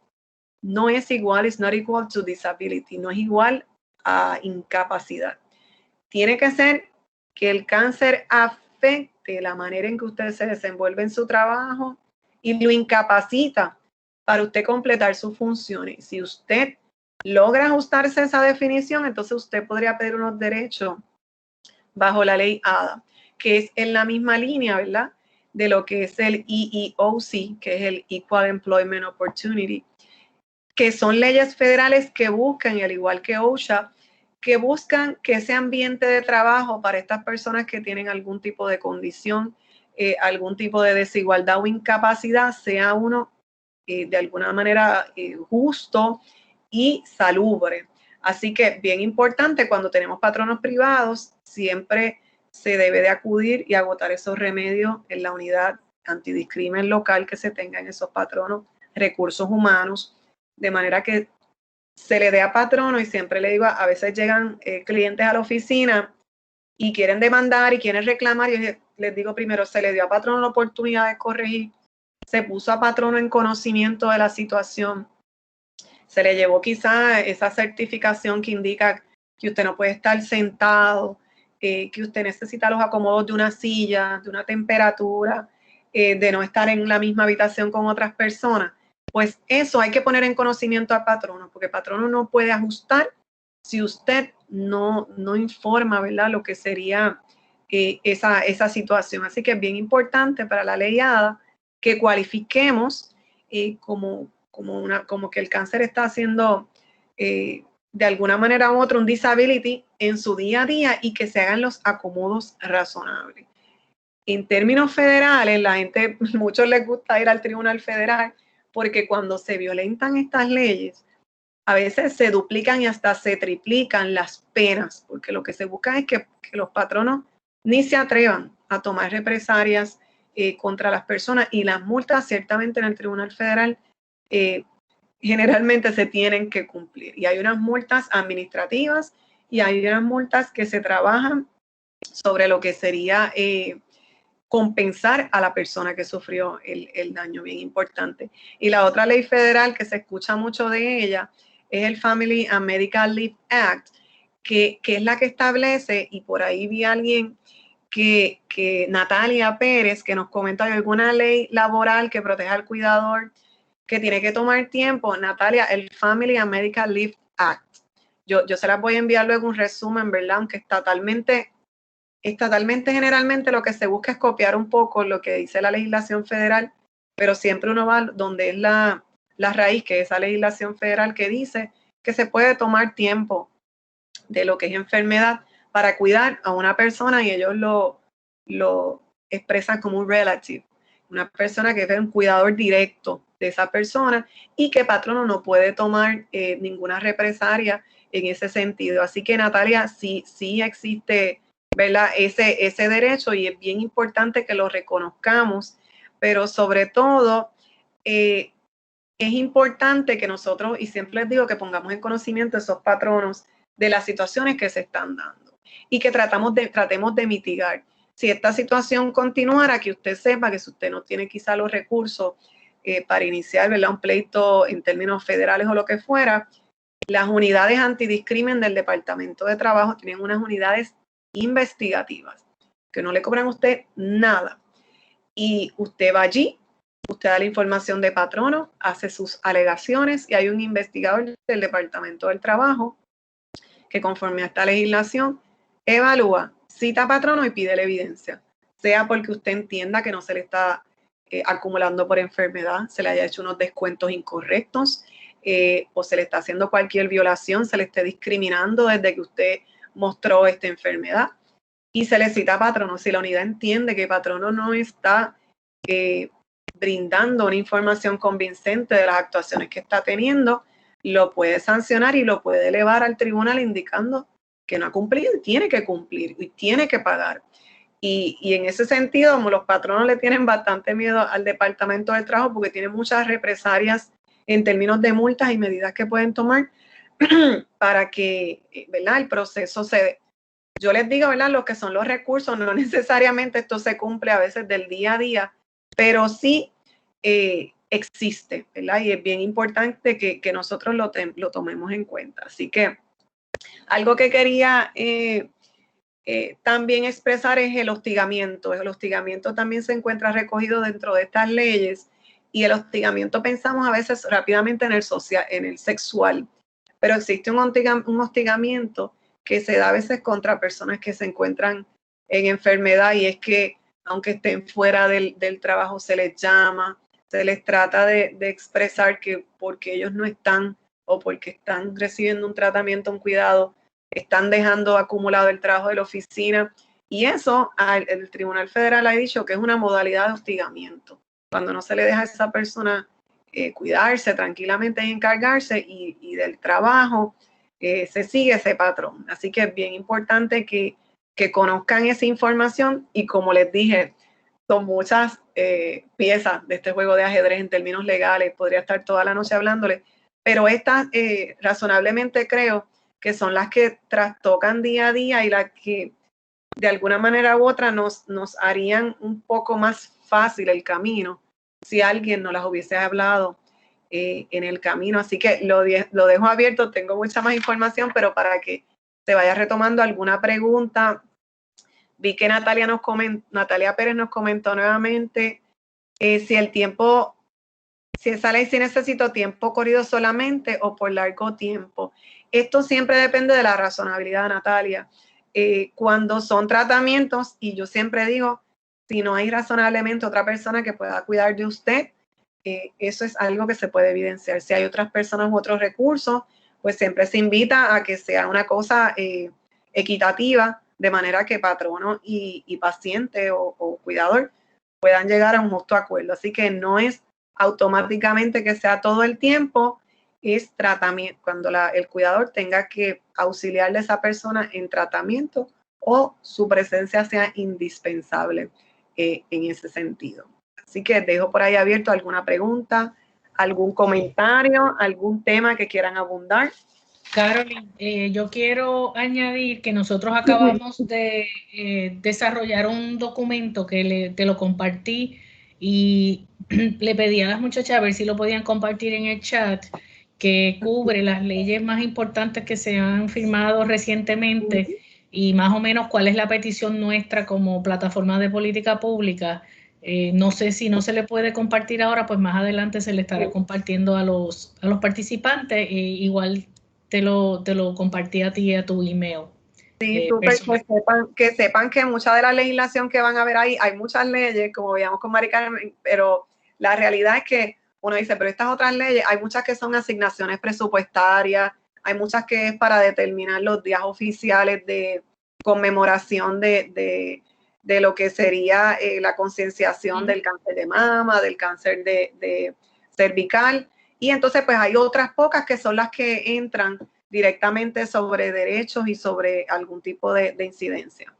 no es igual, it's not equal to disability, no es igual a incapacidad. Tiene que ser que el cáncer afecte la manera en que usted se desenvuelve en su trabajo y lo incapacita para usted completar sus funciones. Si usted logra ajustarse a esa definición, entonces usted podría pedir unos derechos bajo la ley ADA, que es en la misma línea, ¿verdad?, de lo que es el EEOC, que es el Equal Employment Opportunity, que son leyes federales que buscan, y al igual que OSHA, que buscan que ese ambiente de trabajo para estas personas que tienen algún tipo de condición, algún tipo de desigualdad o incapacidad, sea uno de alguna manera justo y salubre. Así que bien importante, cuando tenemos patronos privados, siempre se debe de acudir y agotar esos remedios en la unidad antidiscrimen local que se tenga en esos patronos, recursos humanos, de manera que se le dé a patrono, y siempre le digo, a veces llegan clientes a la oficina y quieren demandar y quieren reclamar, y yo les digo primero, se le dio a patrono la oportunidad de corregir, se puso a patrono en conocimiento de la situación, se le llevó quizá esa certificación que indica que usted no puede estar sentado, que usted necesita los acomodos de una silla, de una temperatura, de no estar en la misma habitación con otras personas. Pues eso hay que poner en conocimiento al patrono, porque el patrono no puede ajustar si usted no informa, ¿verdad?, lo que sería esa situación. Así que es bien importante para la ley ADA que cualifiquemos como que el cáncer está haciendo de alguna manera u otra un disability en su día a día y que se hagan los acomodos razonables. En términos federales, la gente, muchos les gusta ir al Tribunal Federal porque cuando se violentan estas leyes, a veces se duplican y hasta se triplican las penas, porque lo que se busca es que los patronos ni se atrevan a tomar represalias contra las personas, y las multas ciertamente en el Tribunal Federal generalmente se tienen que cumplir. Y hay unas multas administrativas y hay unas multas que se trabajan sobre lo que sería compensar a la persona que sufrió el daño, bien importante. Y la otra ley federal que se escucha mucho de ella es el Family and Medical Leave Act, que es la que establece, y por ahí vi a alguien que Natalia Pérez, que nos comenta de alguna ley laboral que proteja al cuidador, que tiene que tomar tiempo. Natalia, el Family and Medical Leave Act. Yo se las voy a enviar luego un resumen, ¿verdad? Aunque estatalmente generalmente lo que se busca es copiar un poco lo que dice la legislación federal, pero siempre uno va donde es la raíz, que es esa legislación federal que dice que se puede tomar tiempo de lo que es enfermedad para cuidar a una persona, y ellos lo expresan como un relative, una persona que es un cuidador directo de esa persona, y que patrono no puede tomar ninguna represalia en ese sentido. Así que, Natalia, sí existe, ¿verdad?, ese derecho, y es bien importante que lo reconozcamos, pero sobre todo es importante que nosotros, y siempre les digo, que pongamos en conocimiento a esos patronos de las situaciones que se están dando y que tratemos de mitigar. Si esta situación continuara, que usted sepa que si usted no tiene quizá los recursos para iniciar, ¿verdad?, un pleito en términos federales o lo que fuera, las unidades antidiscrimen del Departamento de Trabajo tienen unas unidades investigativas que no le cobran a usted nada, y usted va allí, usted da la información de patrono, hace sus alegaciones, y hay un investigador del Departamento del Trabajo que, conforme a esta legislación, evalúa, cita a patrono y pide la evidencia, sea porque usted entienda que no se le está acumulando por enfermedad, se le haya hecho unos descuentos incorrectos, o se le está haciendo cualquier violación, se le esté discriminando desde que usted mostró esta enfermedad, y se le cita a patrono. Si la unidad entiende que patrono no está brindando una información convincente de las actuaciones que está teniendo, lo puede sancionar y lo puede elevar al tribunal indicando que no ha cumplido y tiene que cumplir y tiene que pagar. Y en ese sentido, como los patronos le tienen bastante miedo al Departamento del Trabajo, porque tiene muchas represalias en términos de multas y medidas que pueden tomar para que, ¿verdad?, el proceso se dé. Yo les digo, ¿verdad?, lo que son los recursos, no necesariamente esto se cumple a veces del día a día, pero sí existe, ¿verdad? Y es bien importante que nosotros lo tomemos en cuenta. Así que algo que quería también expresar es el hostigamiento. El hostigamiento también se encuentra recogido dentro de estas leyes, y el hostigamiento pensamos a veces rápidamente en el sexual, pero existe un hostigamiento que se da a veces contra personas que se encuentran en enfermedad, y es que aunque estén fuera del trabajo se les llama, se les trata de expresar que porque ellos no están o porque están recibiendo un tratamiento, un cuidado, están dejando acumulado el trabajo de la oficina, y eso el Tribunal Federal ha dicho que es una modalidad de hostigamiento, cuando no se le deja a esa persona cuidarse tranquilamente y encargarse, y del trabajo se sigue ese patrón. Así que es bien importante que conozcan esa información, y como les dije, son muchas piezas de este juego de ajedrez en términos legales, podría estar toda la noche hablándoles, pero estas razonablemente creo que son las que trastocan día a día y las que de alguna manera u otra nos harían un poco más fácil el camino si alguien nos las hubiese hablado en el camino. Así que lo dejo abierto, tengo mucha más información, pero para que se vaya retomando alguna pregunta. Vi que Natalia Pérez nos comentó nuevamente si esa ley sí necesito tiempo corrido solamente o por largo tiempo. Esto siempre depende de la razonabilidad, Natalia. Cuando son tratamientos, y yo siempre digo, si no hay razonablemente otra persona que pueda cuidar de usted, eso es algo que se puede evidenciar. Si hay otras personas u otros recursos, pues siempre se invita a que sea una cosa equitativa, de manera que patrono y paciente o cuidador puedan llegar a un justo acuerdo. Así que no es automáticamente que sea todo el tiempo, es tratamiento, cuando el cuidador tenga que auxiliarle a esa persona en tratamiento o su presencia sea indispensable en ese sentido. Así que dejo por ahí abierto alguna pregunta, algún comentario, algún tema que quieran abundar. Carolyn, yo quiero añadir que nosotros acabamos de desarrollar un documento que te lo compartí y le pedí a las muchachas a ver si lo podían compartir en el chat, que cubre las leyes más importantes que se han firmado recientemente y más o menos cuál es la petición nuestra como plataforma de política pública. No sé si no se le puede compartir ahora, pues más adelante se le estará compartiendo a los participantes. Igual te lo compartí a ti a tu email. Sí, súper, que sepan que mucha de la legislación que van a ver ahí, hay muchas leyes, como veíamos con Mari Carmen, pero la realidad es que uno dice, pero estas otras leyes, hay muchas que son asignaciones presupuestarias, hay muchas que es para determinar los días oficiales de conmemoración de lo que sería la concienciación del cáncer de mama, del cáncer de cervical, y entonces pues hay otras pocas que son las que entran directamente sobre derechos y sobre algún tipo de incidencia.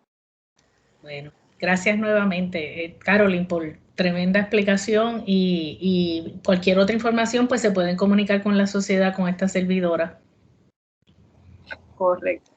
Bueno, gracias nuevamente, Carolyn, por tremenda explicación y cualquier otra información pues se pueden comunicar con la sociedad, con esta servidora. Correcto.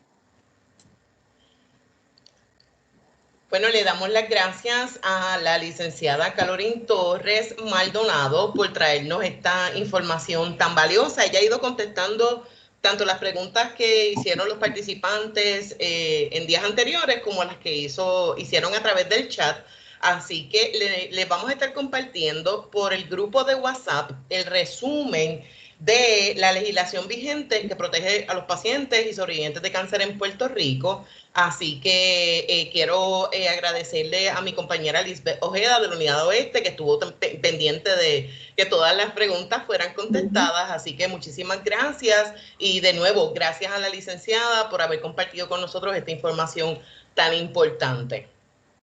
Bueno, le damos las gracias a la licenciada Carolyn Torres Maldonado por traernos esta información tan valiosa. Ella ha ido contestando tanto las preguntas que hicieron los participantes en días anteriores como las que hicieron a través del chat. Así que les vamos a estar compartiendo por el grupo de WhatsApp el resumen de la legislación vigente que protege a los pacientes y sobrevivientes de cáncer en Puerto Rico. Así que quiero agradecerle a mi compañera Lisbeth Ojeda de la Unidad Oeste, que estuvo pendiente de que todas las preguntas fueran contestadas. Así que muchísimas gracias. Y de nuevo, gracias a la licenciada por haber compartido con nosotros esta información tan importante.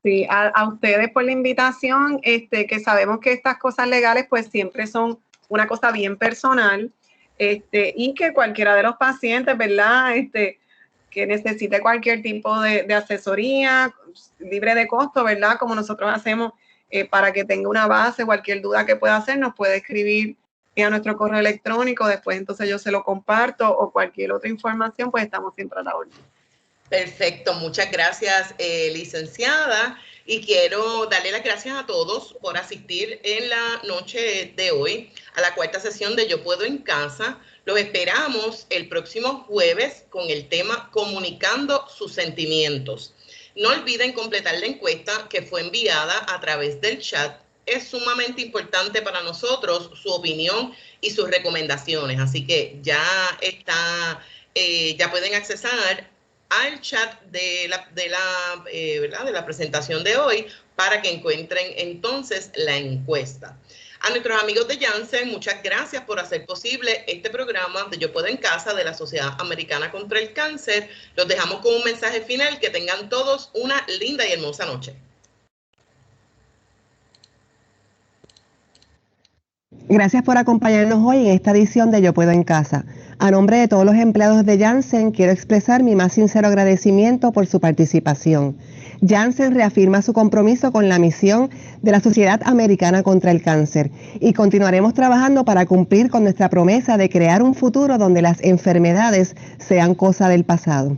Sí, a ustedes por la invitación, que sabemos que estas cosas legales pues siempre son una cosa bien personal, y que cualquiera de los pacientes, ¿verdad?, que necesite cualquier tipo de asesoría libre de costo, ¿verdad?, como nosotros hacemos para que tenga una base, cualquier duda que pueda hacer, nos puede escribir a nuestro correo electrónico, después entonces yo se lo comparto, o cualquier otra información, pues estamos siempre a la orden. Perfecto, muchas gracias, licenciada. Y quiero darle las gracias a todos por asistir en la noche de hoy a la cuarta sesión de Yo Puedo en Casa. Los esperamos el próximo jueves con el tema Comunicando sus sentimientos. No olviden completar la encuesta que fue enviada a través del chat. Es sumamente importante para nosotros su opinión y sus recomendaciones. Así que ya pueden accesar al chat de la presentación de hoy para que encuentren entonces la encuesta. A nuestros amigos de Janssen, muchas gracias por hacer posible este programa de Yo Puedo en Casa de la Sociedad Americana contra el Cáncer. Los dejamos con un mensaje final. Que tengan todos una linda y hermosa noche. Gracias por acompañarnos hoy en esta edición de Yo Puedo en Casa. A nombre de todos los empleados de Janssen, quiero expresar mi más sincero agradecimiento por su participación. Janssen reafirma su compromiso con la misión de la Sociedad Americana contra el Cáncer y continuaremos trabajando para cumplir con nuestra promesa de crear un futuro donde las enfermedades sean cosa del pasado.